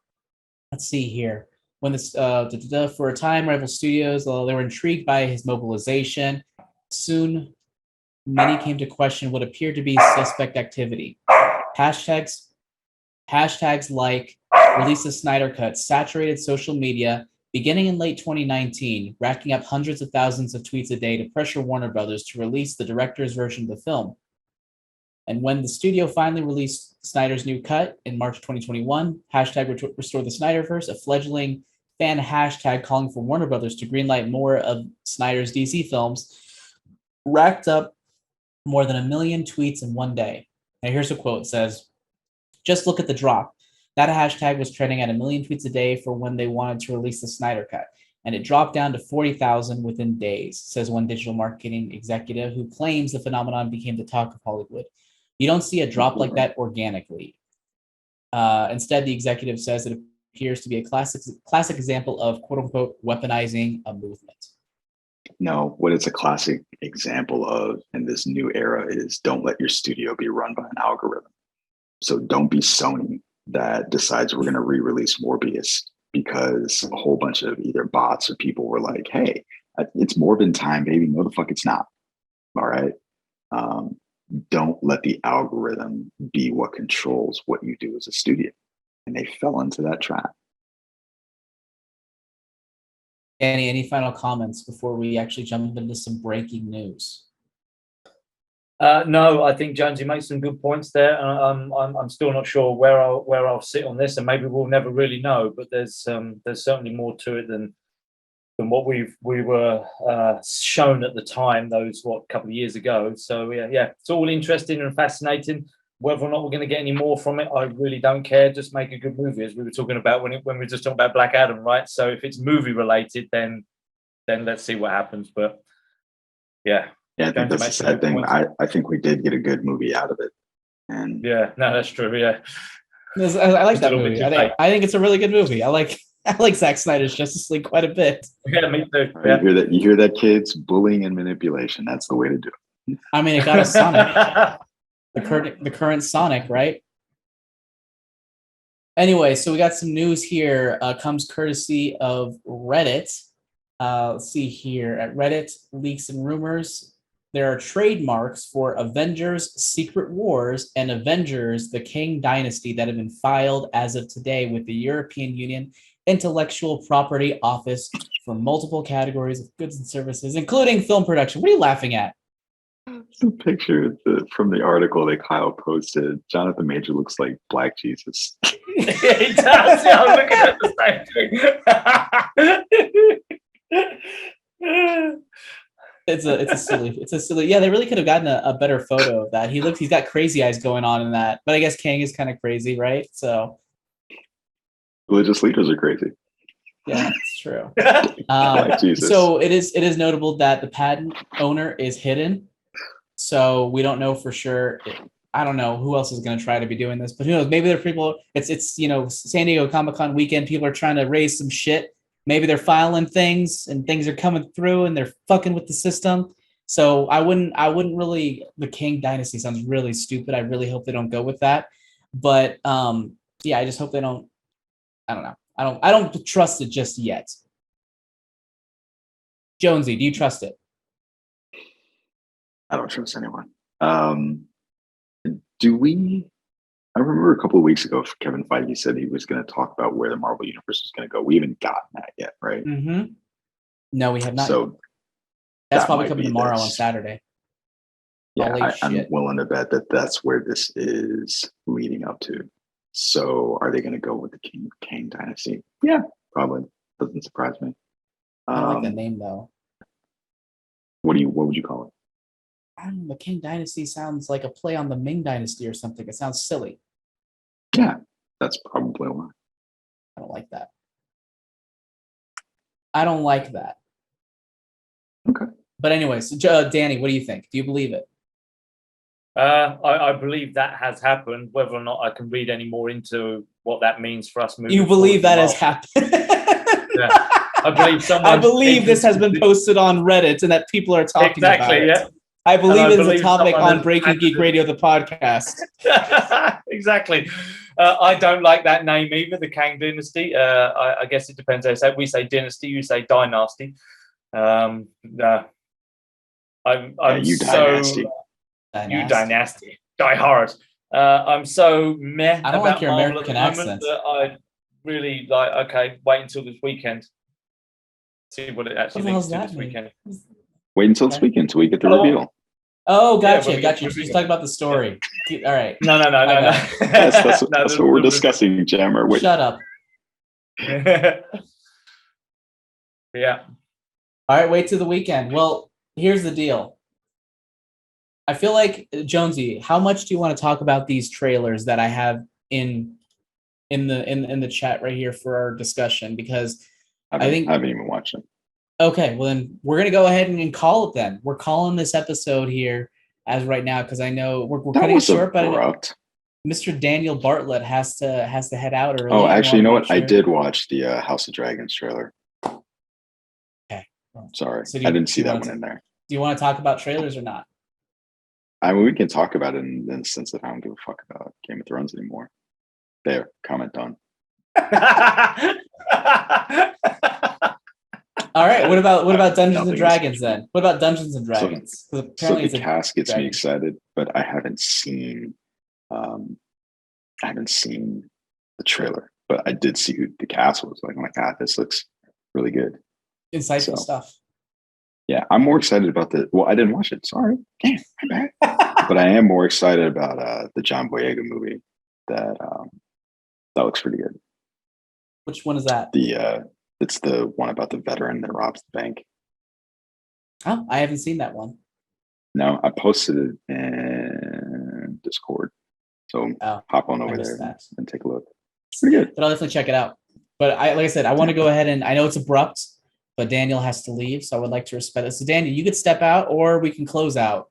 S4: let's see here. When this for a time, rival studios, although they were intrigued by his mobilization, soon many came to question what appeared to be suspect activity. Hashtags like release the Snyder Cut saturated social media beginning in late 2019, racking up hundreds of thousands of tweets a day to pressure Warner Brothers to release the director's version of the film. And when the studio finally released Snyder's new cut in March 2021, hashtag Restore the Snyderverse, a fledgling fan hashtag calling for Warner Brothers to greenlight more of Snyder's DC films, racked up more than 1 million tweets in one day. Now here's a quote. It says, just look at the drop. That hashtag was trending at 1 million tweets a day for when they wanted to release the Snyder Cut. And it dropped down to 40,000 within days, says one digital marketing executive who claims the phenomenon became the talk of Hollywood. You don't see a drop like that organically. Instead, the executive says it appears to be a classic example of quote unquote weaponizing a movement.
S1: No, what it's a classic example of in this new era is don't let your studio be run by an algorithm. So don't be Sony that decides we're going to re-release Morbius because a whole bunch of either bots or people were like, hey, it's Morbin time, baby. No, the fuck it's not. All right. Don't let the algorithm be what controls what you do as a studio. And they fell into that trap.
S4: Any final comments before we actually jump into some breaking news?
S3: No, I think Jonesy makes some good points there. I'm still not sure where I'll sit on this, and maybe we'll never really know. But there's certainly more to it than what we were shown at the time. Those couple of years ago. So yeah, it's all interesting and fascinating. Whether or not we're going to get any more from it, I really don't care. Just make a good movie, as we were talking about when we were just talking about Black Adam, right? So if it's movie related, then let's see what happens. But yeah.
S1: Yeah, I think that's the sad thing. I think we did get a good movie out of it. And
S3: yeah, no, that's true. Yeah,
S4: I like that movie. I think it's a really good movie. I like Zack Snyder's Justice League quite a bit.
S3: Yeah, me too.
S1: Yeah. You hear that, kids? Bullying and manipulation. That's the way to do it.
S4: I mean, it got a Sonic. the current Sonic, right? Anyway, so we got some news here. Comes courtesy of Reddit. Let's see here at Reddit leaks and rumors. There are trademarks for Avengers Secret Wars and Avengers The King Dynasty that have been filed as of today with the European Union Intellectual Property Office for multiple categories of goods and services, including film production. What are you laughing at?
S1: It's a picture from the article that Kyle posted. Jonathan Major looks like Black Jesus.
S3: He does. Yeah, I'm looking at the same thing.
S4: It's a silly. Yeah, they really could have gotten a better photo of that. He's got crazy eyes going on in that. But I guess Kang is kind of crazy, right? So
S1: religious leaders are crazy.
S4: Yeah, it's true.
S1: Jesus.
S4: So it is notable that the patent owner is hidden. So we don't know for sure. I don't know who else is going to try to be doing this, but who knows? Maybe there are people. It's San Diego Comic-Con weekend. People are trying to raise some shit. Maybe they're filing things and things are coming through and they're fucking with the system. So I wouldn't really. The King Dynasty sounds really stupid. I really hope they don't go with that. But yeah, I just hope they don't. I don't know. I don't trust it just yet. Jonesy, do you trust it?
S1: I don't trust anyone. Do we? I remember a couple of weeks ago, Kevin Feige said he was going to talk about where the Marvel Universe is going to go. We haven't gotten that yet, right?
S4: Mm-hmm. No, we have not.
S1: So
S4: That's
S1: that
S4: probably
S1: might
S4: coming
S1: be
S4: tomorrow on
S1: this.
S4: Saturday.
S1: Yeah,
S4: Holy
S1: I'm
S4: shit.
S1: willing to bet that that's where this is leading up to. So are they going to go with the Kang Dynasty? Yeah, probably. Doesn't surprise me.
S4: I don't like that name though.
S1: What would you call it?
S4: I don't know. The King Dynasty sounds like a play on the Ming Dynasty or something. It sounds silly.
S1: Yeah, that's probably why.
S4: I don't like that. I don't like that.
S1: Okay.
S4: But anyways, Danny, what do you think? Do you believe it?
S3: I believe that has happened. Whether or not I can read any more into what that means for us moving
S4: You believe
S3: forward
S4: that has
S3: tomorrow.
S4: happened?
S3: Yeah. I believe someone.
S4: I believe this has been posted on Reddit and that people are talking
S3: Exactly,
S4: about it.
S3: yeah.
S4: I believe it is a
S3: believe
S4: topic
S3: someone
S4: on
S3: has
S4: Breaking Geek Radio, the podcast.
S3: Exactly. I don't like that name either, the Kang Dynasty. I guess it depends how you say it. We say dynasty, you say dynasty. No. I'm
S1: you
S3: so
S1: dynasty.
S3: you dynasty. Die hard. I'm so meh
S4: I don't
S3: about
S4: like your
S3: Marvel
S4: American
S3: at the moment
S4: accent.
S3: that I really like, okay, wait until this weekend. See what it actually
S4: What the hell's
S3: links to
S4: that
S3: this weekend.
S1: Wait until this weekend until we get the reveal.
S4: Oh,
S3: Yeah,
S4: gotcha,
S3: when we
S4: gotcha.
S3: get-
S4: You're talking about the story. All right.
S3: No.
S4: My bad.
S1: That's
S3: No,
S1: what we're discussing, Jammer. Wait.
S4: Shut up.
S3: Yeah.
S4: All right, wait till the weekend. Well, here's the deal. I feel like, Jonesy, how much do you want to talk about these trailers that I have in the chat right here for our discussion? Because I
S1: haven't even watched them.
S4: okay, well then we're gonna go ahead and call it then. We're calling this episode here as right now because I know we're cutting it short, but Mr. Daniel Bartlett has to head out early.
S1: Oh, actually, you know what?
S4: Sure.
S1: I did watch the House of Dragons trailer.
S4: Okay.
S1: Sorry,
S4: So
S1: I didn't see that one in there.
S4: Do you want to talk about trailers or not?
S1: I mean, we can talk about it in the sense that I don't give a fuck about Game of Thrones anymore. There, comment done.
S4: All right. What about Dungeons and
S1: Nothing
S4: Dragons then? What about Dungeons and Dragons?
S1: So the cast gets me excited, but I haven't seen the trailer. But I did see who the cast was. Like, oh my god, this looks really good.
S4: Insightful stuff.
S1: Yeah, I'm more excited about well, I didn't watch it. Sorry. Damn, my bad. But I am more excited about the John Boyega movie that looks pretty good.
S4: Which one is that?
S1: It's the one about the veteran that robs the bank.
S4: Oh, I haven't seen that one.
S1: No, I posted it in Discord. So hop on over there and take a look. It's pretty good.
S4: But I'll definitely check it out. But like I said, I want to go ahead and I know it's abrupt, but Daniel has to leave, so I would like to respect it. So Daniel, you could step out or we can close out.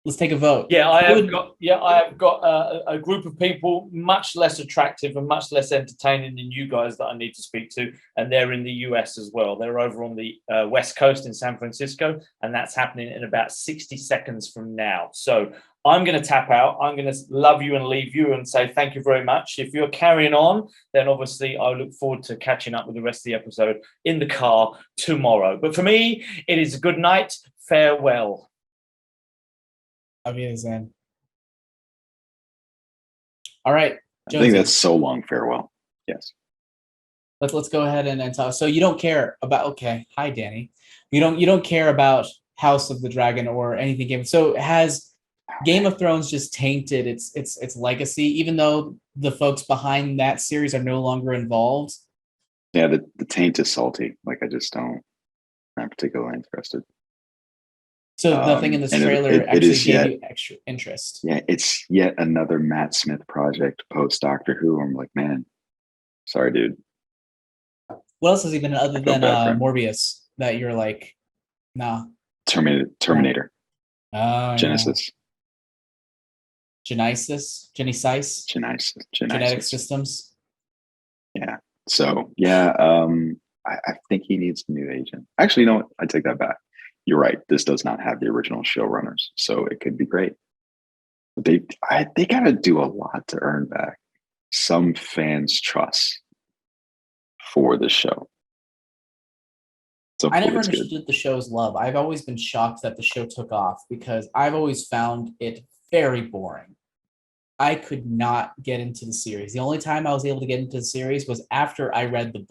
S4: Let's take a vote.
S3: Yeah, I have got a group of people much less attractive and much less entertaining than you guys that I need to speak to, and they're in the US as well. They're over on the West Coast in San Francisco, and that's happening in about 60 seconds from now. So I'm going to tap out. I'm going to love you and leave you and say thank you very much. If you're carrying on, then obviously I look forward to catching up with the rest of the episode in the car tomorrow. But for me, it is a good night. Farewell.
S4: Amazing. All right,
S1: Jonesy. I think that's so long. Farewell. Yes.
S4: Let's go ahead and talk. So you don't care about? Okay. Hi, Danny. You don't care about House of the Dragon or anything Game. So has Game of Thrones just tainted its legacy, even though the folks behind that series are no longer involved?
S1: Yeah, the taint is salty. Like I'm not particularly interested.
S4: So nothing in this trailer actually gave you extra interest.
S1: Yeah, it's yet another Matt Smith project post Doctor Who. I'm like, man, sorry, dude.
S4: What else has he been other than Morbius that you're like, nah?
S1: Terminator.
S4: Oh,
S1: Genesis.
S4: Genesis. Genetic systems.
S1: Yeah. So yeah, I think he needs a new agent. Actually, you know what? I take that back. You're right. This does not have the original showrunners, so it could be great. But they got to do a lot to earn back some fans' trust for the show. So
S4: I never understood the show's love. I've always been shocked that the show took off because I've always found it very boring. I could not get into the series. The only time I was able to get into the series was after I read the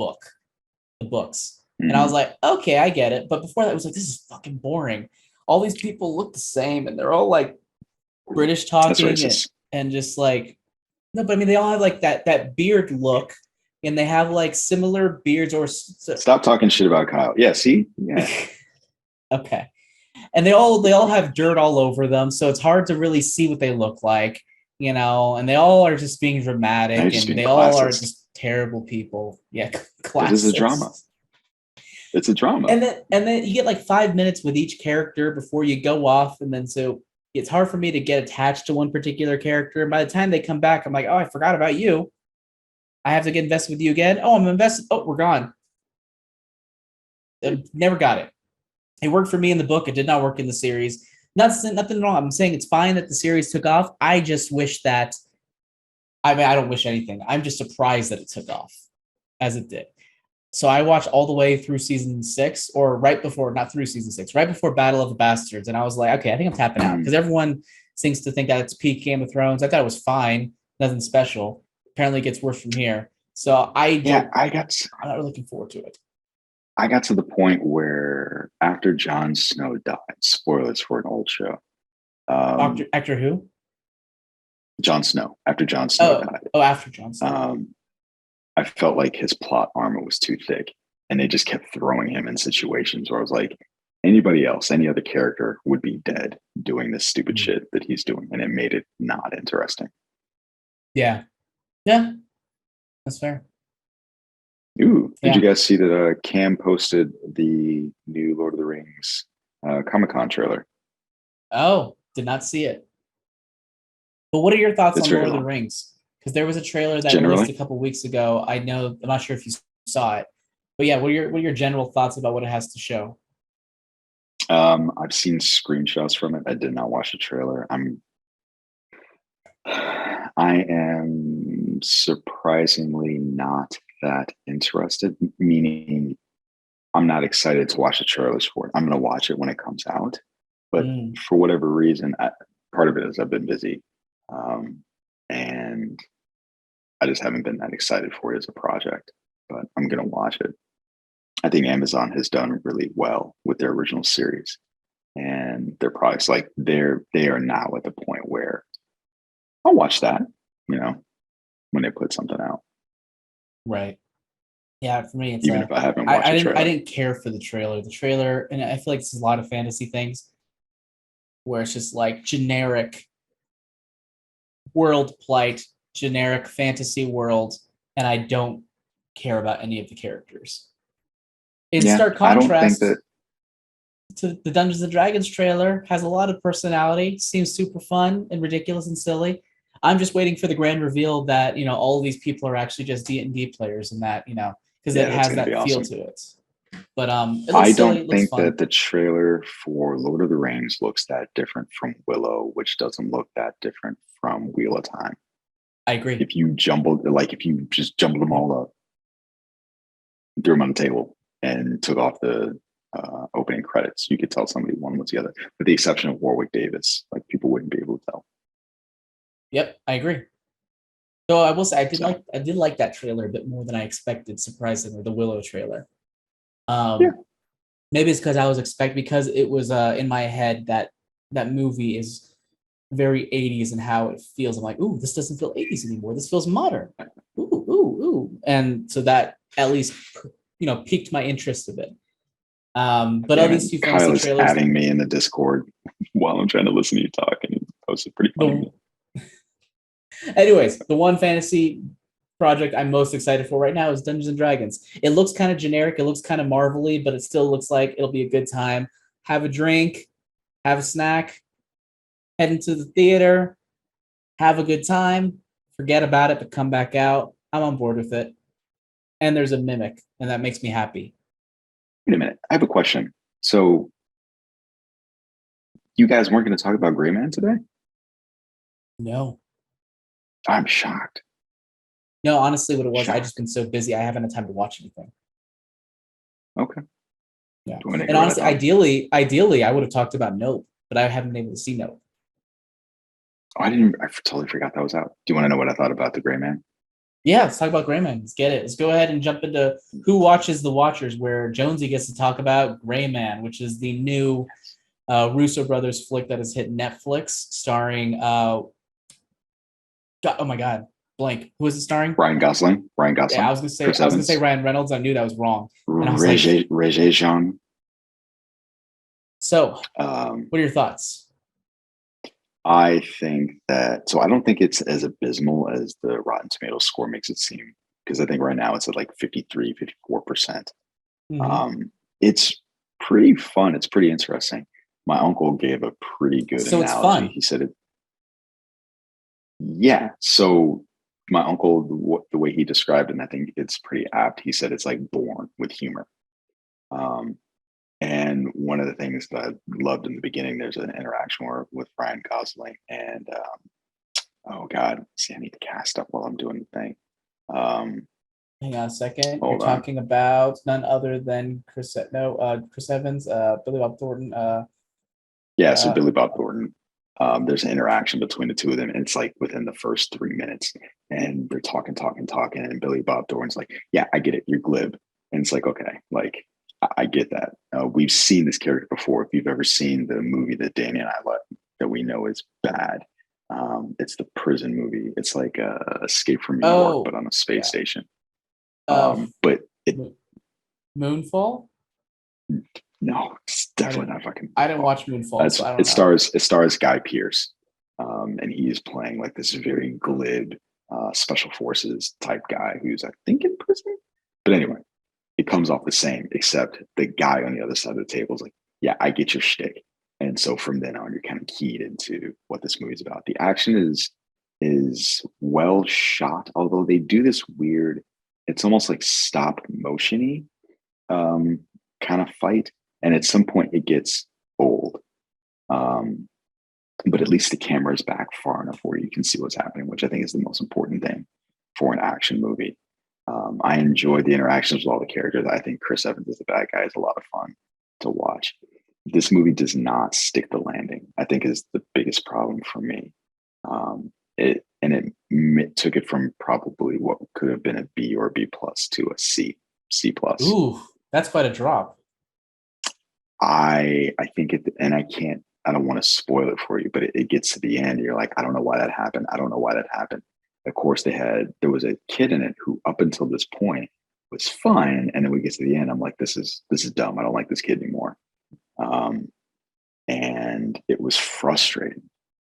S4: books. And I was like, okay, I get it. But before that, I was like, this is fucking boring. All these people look the same, and they're all like British talking and just like, no, but I mean, they all have like that beard look, and they have like similar beards or.
S1: Stop talking shit about Kyle. Yeah, see? Yeah.
S4: Okay. And they all have dirt all over them, so it's hard to really see what they look like, you know, and they all are just being dramatic, and they all are just terrible people. Yeah, classics.
S1: It is a drama. It's a drama.
S4: And then you get like 5 minutes with each character before you go off, and then so it's hard for me to get attached to one particular character. And by the time they come back, I'm like, oh, I forgot about you. I have to get invested with you again. Oh, I'm invested. Oh, we're gone. Never got it. It worked for me in the book. It did not work in the series. Nothing wrong. I'm saying it's fine that the series took off. I just wish that. I mean, I don't wish anything. I'm just surprised that it took off as it did. So I watched all the way through season 6, or right before, not through season 6, right before Battle of the Bastards. And I was like, okay, I think I'm tapping out, because everyone seems to think that it's peak Game of Thrones. I thought it was fine, nothing special. Apparently it gets worse from here. So I'm not really looking forward to it.
S1: I got to the point where after Jon Snow died, spoilers for an old show.
S4: Actor who?
S1: Jon Snow. After Jon Snow died.
S4: Oh, after Jon Snow.
S1: I felt like his plot armor was too thick, and they just kept throwing him in situations where I was like, anybody else, any other character would be dead doing this stupid shit that he's doing, and it made it not interesting.
S4: Yeah. Yeah. That's fair.
S1: Ooh, did you guys see that Cam posted the new Lord of the Rings Comic-Con trailer?
S4: Oh, did not see it. But what are your thoughts on Lord of the Rings? Because there was a trailer that released a couple weeks ago. I'm not sure if you saw it, but yeah, what are your general thoughts about what it has to show?
S1: I've seen screenshots from it. I did not watch the trailer. I am surprisingly not that interested, meaning I'm not excited to watch the trailers for it. I'm going to watch it when it comes out, but for whatever reason, part of it is I've been busy, and I just haven't been that excited for it as a project, but I'm going to watch it. I think Amazon has done really well with their original series, and their products, like they are now at the point where I'll watch that, you know, when they put something out.
S4: Right. Yeah, for me, it's
S1: even if I haven't watched the trailer.
S4: I didn't care for the trailer, and I feel like this is a lot of fantasy things where it's just like generic world plight, generic fantasy world, and I don't care about any of the characters. In stark contrast to the Dungeons and Dragons trailer, has a lot of personality, seems super fun and ridiculous and silly. I'm just waiting for the grand reveal that, you know, all of these people are actually just D&D players, and that, you know, because it has that feel to it. But
S1: I don't think that the trailer for Lord of the Rings looks that different from Willow, which doesn't look that different from Wheel of Time.
S4: I agree.
S1: If you just jumbled them all up, threw them on the table, and took off the opening credits, you could tell somebody one was the other, with the exception of Warwick Davis. Like, people wouldn't be able to tell.
S4: Yep, I agree. So I will say I did like that trailer a bit more than I expected, surprisingly, the Willow trailer. Maybe it's because I was because it was in my head that movie is very 80s and how it feels. I'm like, ooh, this doesn't feel 80s anymore. This feels modern. Ooh. And so that at least, you know, piqued my interest a bit. But at least you
S1: Kyle is adding me in the Discord while I'm trying to listen to you talk, and he posted pretty funny.
S4: Anyways, the one fantasy project I'm most excited for right now is Dungeons and Dragons. It looks kind of generic, it looks kind of Marvel-y, but it still looks like it'll be a good time. Have a drink, have a snack, head into the theater, have a good time, forget about it, but come back out. I'm on board with it. And there's a mimic, and that makes me happy.
S1: Wait a minute, I have a question. So, you guys weren't going to talk about Gray Man today?
S4: No.
S1: I'm shocked.
S4: No, honestly, what it was, I've just been so busy, I haven't had time to watch anything.
S1: Okay.
S4: Yeah. And honestly, ideally, I would have talked about Nope, but I haven't been able to see Nope.
S1: I totally forgot that was out. Do you want to know what I thought about The Gray Man?
S4: Yeah, let's talk about Gray Man. Let's get it. Let's go ahead and jump into Who Watches the Watchers, where Jonesy gets to talk about Gray Man, which is the new Russo brothers flick that has hit Netflix, starring oh my god, blank. Who is it starring?
S1: Ryan Gosling.
S4: Yeah, I was
S1: Chris
S4: gonna
S1: Evans.
S4: say Ryan Reynolds. I knew that was wrong. And I was
S1: Regé Jean.
S4: So,
S1: Um,
S4: what are your thoughts?
S1: I think that, so I don't think it's as abysmal as the Rotten Tomatoes score makes it seem, because I think right now it's at like 53, 54%. It's pretty fun. It's pretty interesting. My uncle gave a pretty good
S4: So
S1: analogy.
S4: it's fun.
S1: He said it. Yeah. So my uncle, the way he described it, and I think it's pretty apt. He said it's like born with humor. And one of the things that I loved in the beginning, there's an interaction with Ryan Gosling and oh god, see, I need to cast up while I'm doing the thing.
S4: Hang on a second.
S1: Hold
S4: You're
S1: on.
S4: talking about none other than Chris Evans, Billy Bob Thornton.
S1: Yeah, so Billy Bob Thornton. There's an interaction between the two of them, and it's like within the first 3 minutes, and they're talking, and Billy Bob Thornton's like, "Yeah, I get it. You're glib," and it's like, okay, like I get that. We've seen this character before. If you've ever seen the movie that Danny and I like, that we know is bad, it's the prison movie. It's like Escape from New York, but on a space station. But it,
S4: Moonfall?
S1: No, it's definitely not fucking.
S4: I didn't watch Moonfall, so I don't
S1: know. It stars Guy Pearce, and he is playing like this very glib special forces type guy who's, I think, in prison. But anyway, it comes off the same, except the guy on the other side of the table is like, "Yeah, I get your shtick." And so from then on, you're kind of keyed into what this movie's about. The action is well shot, although they do this weird. It's almost like stop motiony kind of fight. And at some point it gets old. But at least the camera is back far enough where you can see what's happening, which I think is the most important thing for an action movie. I enjoyed the interactions with all the characters. I think Chris Evans as the bad guy is a lot of fun to watch. This movie does not stick the landing, I think, is the biggest problem for me. It took it from probably what could have been a B or B plus to a C plus.
S4: Ooh, that's quite a drop.
S1: I think it, and I don't want to spoil it for you, but it gets to the end. You're like, I don't know why that happened. Of course, there was a kid in it who up until this point was fine. And then we get to the end. I'm like, this is dumb. I don't like this kid anymore. And it was frustrating.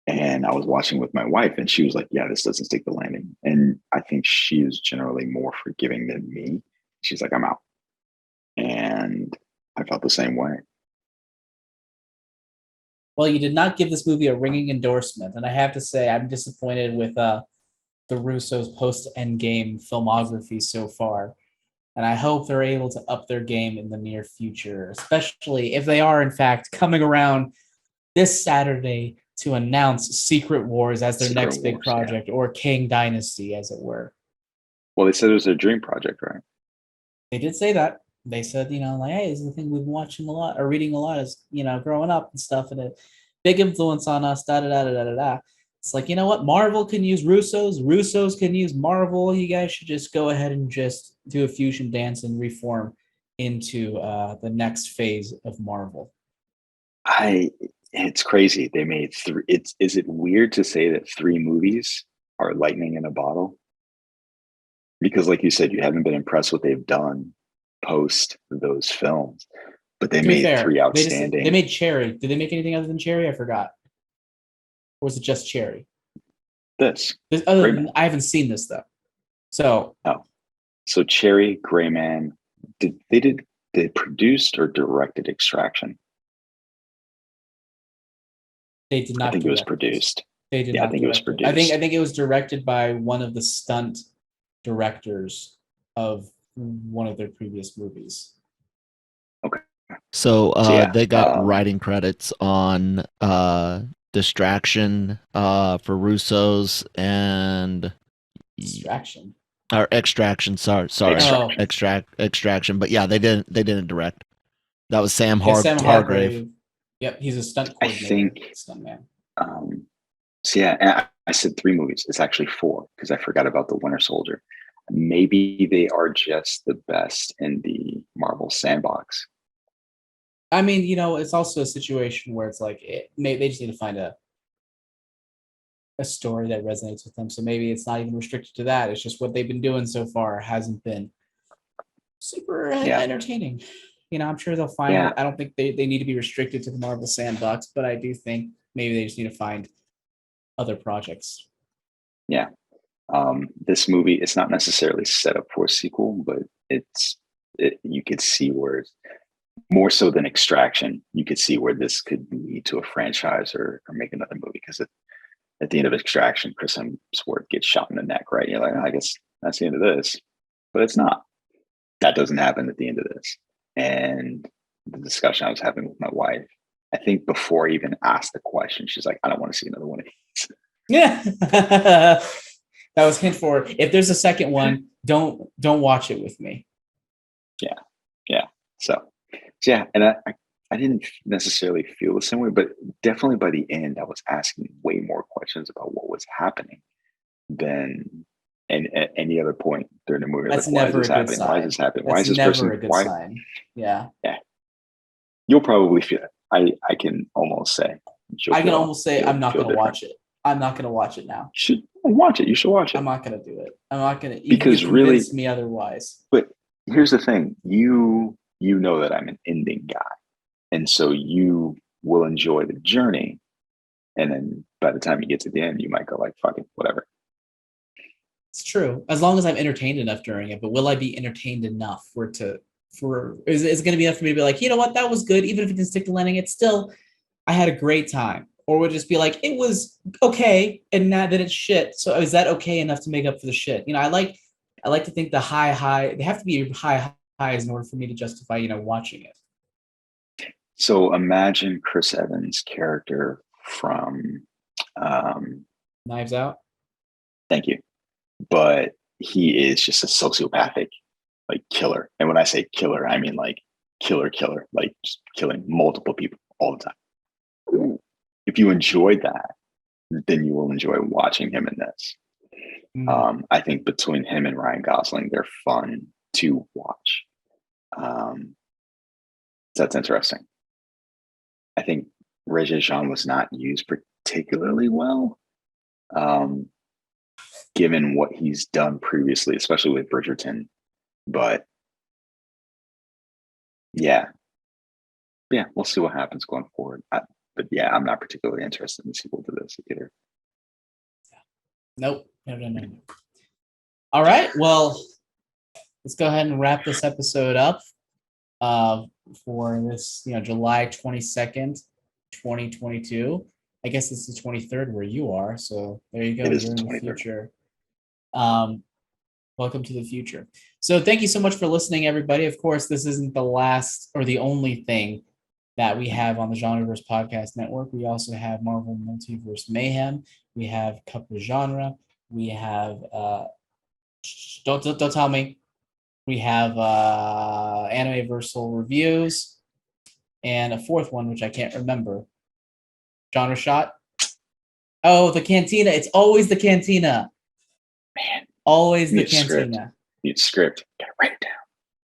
S1: And I was watching with my wife and she was like, yeah, this doesn't stick the landing. And I think she is generally more forgiving than me. She's like, I'm out. And I felt the same way.
S4: Well, you did not give this movie a ringing endorsement. And I have to say, I'm disappointed with the Russos post-Endgame filmography so far. And I hope they're able to up their game in the near future, especially if they are, in fact, coming around this Saturday to announce Secret Wars as their next big project, or Kang Dynasty, as it were.
S1: Well, they said it was their dream project, right?
S4: They did say that. They said, like, hey, this is the thing we've been watching a lot or reading a lot as, growing up and stuff, and a big influence on us, da-da-da-da-da-da. It's like, you know what? Marvel can use Russos can use Marvel. You guys should just go ahead and just do a fusion dance and reform into the next phase of Marvel.
S1: It's crazy. They made three. Is it weird to say that 3 movies are lightning in a bottle? Because like you said, you haven't been impressed what they've done post those films, but they made 3 outstanding.
S4: They made Cherry. Did they make anything other than Cherry? I forgot. Or was it just Cherry? I haven't seen this though. So
S1: Cherry, Gray Man. They produced or directed Extraction?
S4: They did not.
S1: I think it was produced.
S4: They did not. I think it was produced. I think it was directed by one of the stunt directors of one of their previous movies.
S1: Okay.
S2: So they got writing credits on Distraction for Russos and
S4: Extraction.
S2: Or Extraction, sorry. Extraction. But yeah, they didn't direct. That was Sam Hargrave.
S4: Yep, he's a stunt coordinator. Stunt man.
S1: So yeah, and I said 3 movies. It's actually 4 because I forgot about the Winter Soldier. maybe they are just the best in the Marvel sandbox.
S4: I mean, it's also a situation where it's like they just need to find a story that resonates with them. So maybe it's not even restricted to that. It's just what they've been doing so far hasn't been super entertaining. I'm sure they'll find it. I don't think they need to be restricted to the Marvel sandbox, but I do think maybe they just need to find other projects.
S1: Yeah. This movie, it's not necessarily set up for a sequel, but you could see where it's more so than Extraction. You could see where this could lead to a franchise or make another movie, because at the end of Extraction, Chris Hemsworth gets shot in the neck, right? You're like, I guess that's the end of this, but it's not. That doesn't happen at the end of this. And the discussion I was having with my wife, I think before I even asked the question, she's like, I don't want to see another one of these.
S4: Yeah. That was hint for, if there's a second one, don't watch it with me.
S1: Yeah. So yeah. And I didn't necessarily feel the same way, but definitely by the end, I was asking way more questions about what was happening than at any other point during the movie.
S4: That's
S1: like,
S4: never a good sign.
S1: Why is this happening?
S4: That's
S1: why is this
S4: never
S1: person?
S4: a good
S1: Why?
S4: sign. Yeah.
S1: You'll probably feel it. I can almost say.
S4: I'm not going to watch it. I'm not going to watch it now.
S1: You should watch it. You should watch it.
S4: I'm not going to do it. I'm not going to.
S1: Because
S4: you
S1: really,
S4: convince me otherwise.
S1: But here's the thing: you know that I'm an ending guy, and so you will enjoy the journey, and then by the time you get to the end, you might go like, "Fuck it, whatever."
S4: It's true, as long as I'm entertained enough during it. But will I be entertained enough is it going to be enough for me to be like, you know what, that was good, even if it didn't stick to landing? It's still, I had a great time. Or would it just be like, it was okay, and now that it's shit. So is that okay enough to make up for the shit? I like to think the high, they have to be high highs in order for me to justify, watching it.
S1: So imagine Chris Evans' character from
S4: Knives Out.
S1: Thank you. But he is just a sociopathic, like, killer. And when I say killer, I mean like killer, like just killing multiple people all the time. If you enjoyed that, then you will enjoy watching him in this. I think between him and Ryan Gosling, they're fun to watch. That's interesting. I think Regé Jean was not used particularly well, given what he's done previously, especially with Bridgerton. But yeah, we'll see what happens going forward. But yeah, I'm not particularly interested in the sequel to this either.
S4: Nope. No. All right. Well, let's go ahead and wrap this episode up for this, July 22nd, 2022. I guess it's the 23rd where you are. So there you go. You're in the future. Welcome to the future. So thank you so much for listening, everybody. Of course, this isn't the last or the only thing that we have on the Genreverse Podcast Network. We also have Marvel Multiverse Mayhem. We have Cup of Genre. We have don't tell me. We have Animeversal Reviews, and a fourth one which I can't remember. Genre Shot. Oh, the Cantina. It's always the Cantina.
S1: Man,
S4: always the Cantina.
S1: Need script. Gotta write it down.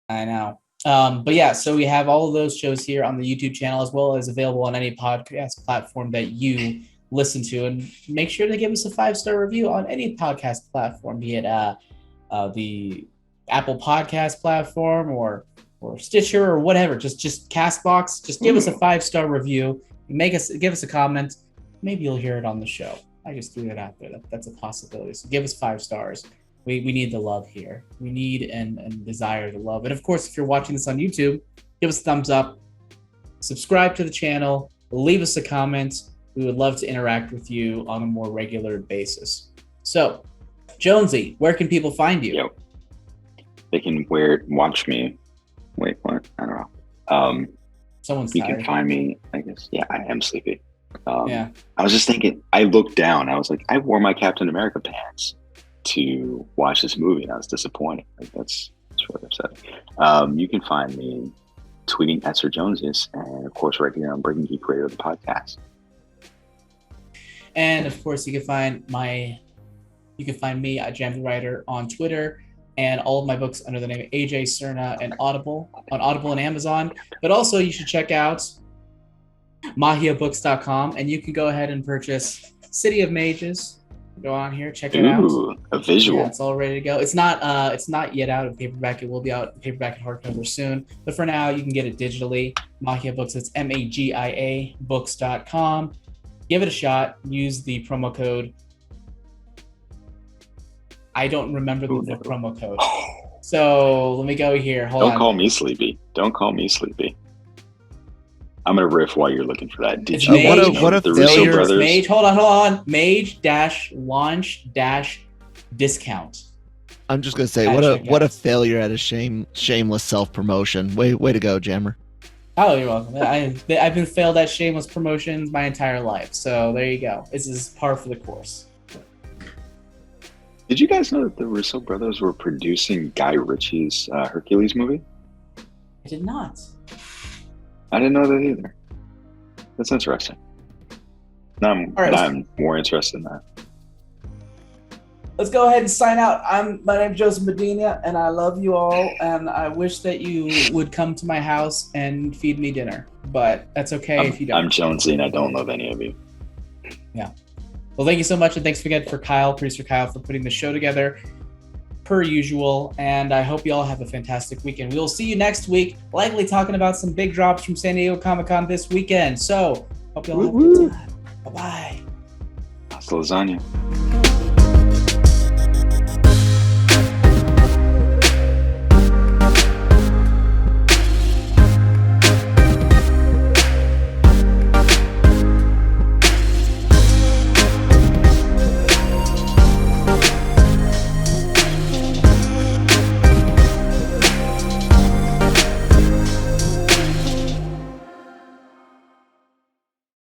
S4: I know. But yeah, so we have all of those shows here on the YouTube channel, as well as available on any podcast platform that you listen to. And make sure to give us a 5-star review on any podcast platform, be it the Apple Podcast platform or Stitcher or whatever. Just Castbox. Just give us a 5-star review. Give us a comment. Maybe you'll hear it on the show. I just threw that out there. That's a possibility. So give us 5 stars. We need the love here. We need and desire the love. And of course, if you're watching this on YouTube, give us a thumbs up, subscribe to the channel, leave us a comment. We would love to interact with you on a more regular basis. So, Jonesy, where can people find you?
S1: Yo, they can watch me. Wait, what? I don't know.
S4: Someone's
S1: you
S4: tired.
S1: Can find me, I guess. Yeah, I am sleepy.
S4: Yeah.
S1: I was just thinking, I looked down. I was like, I wore my Captain America pants to watch this movie, and I was disappointed. Like, that's really upsetting. You can find me tweeting at Sir Joneses, and of course, right here on Breaking Geek Radio, the podcast.
S4: And of course, you can find me at Jam the Writer on Twitter, and all of my books under the name of AJ Cerna and Audible and Amazon. But also you should check out mahiabooks.com, and you can go ahead and purchase City of Mages. Go on here, check it out.
S1: A visual.
S4: Yeah, it's all ready to go. It's not yet out of paperback. It will be out in paperback and hardcover soon. But for now, you can get it digitally. Magia Books, it's MAGIA books.com. Give it a shot. Use the promo code. I don't remember the promo code. So let me go here. Hold on.
S1: Don't call me sleepy. Don't call me sleepy. I'm gonna riff while you're looking for that. Did
S4: It's
S1: you
S4: Mage.
S2: What a
S1: the Russo
S2: failure.
S1: brothers?
S4: Mage, hold on. Mage-launch-discount.
S2: I'm just gonna say,
S4: At
S2: what a
S4: checkout.
S2: failure at a shameless self promotion. Way to go, Jammer.
S4: Oh, you're welcome. I've been failed at shameless promotions my entire life. So there you go. This is par for the course.
S1: Did you guys know that the Russo brothers were producing Guy Ritchie's Hercules movie?
S4: I did not.
S1: I didn't know that either. That's interesting. Now I'm more interested in that.
S4: Let's go ahead and sign out. My name's Joseph Medina, and I love you all, and I wish that you would come to my house and feed me dinner, but that's okay if you don't.
S1: I'm Jonesy, and I don't love any of you.
S4: Yeah. Well, thank you so much, and thanks again for producer Kyle, for putting the show together, per usual, and I hope you all have a fantastic weekend. We will see you next week, likely talking about some big drops from San Diego Comic-Con this weekend, so hope you all have a good time. Bye-bye.
S1: Hasta lasagna.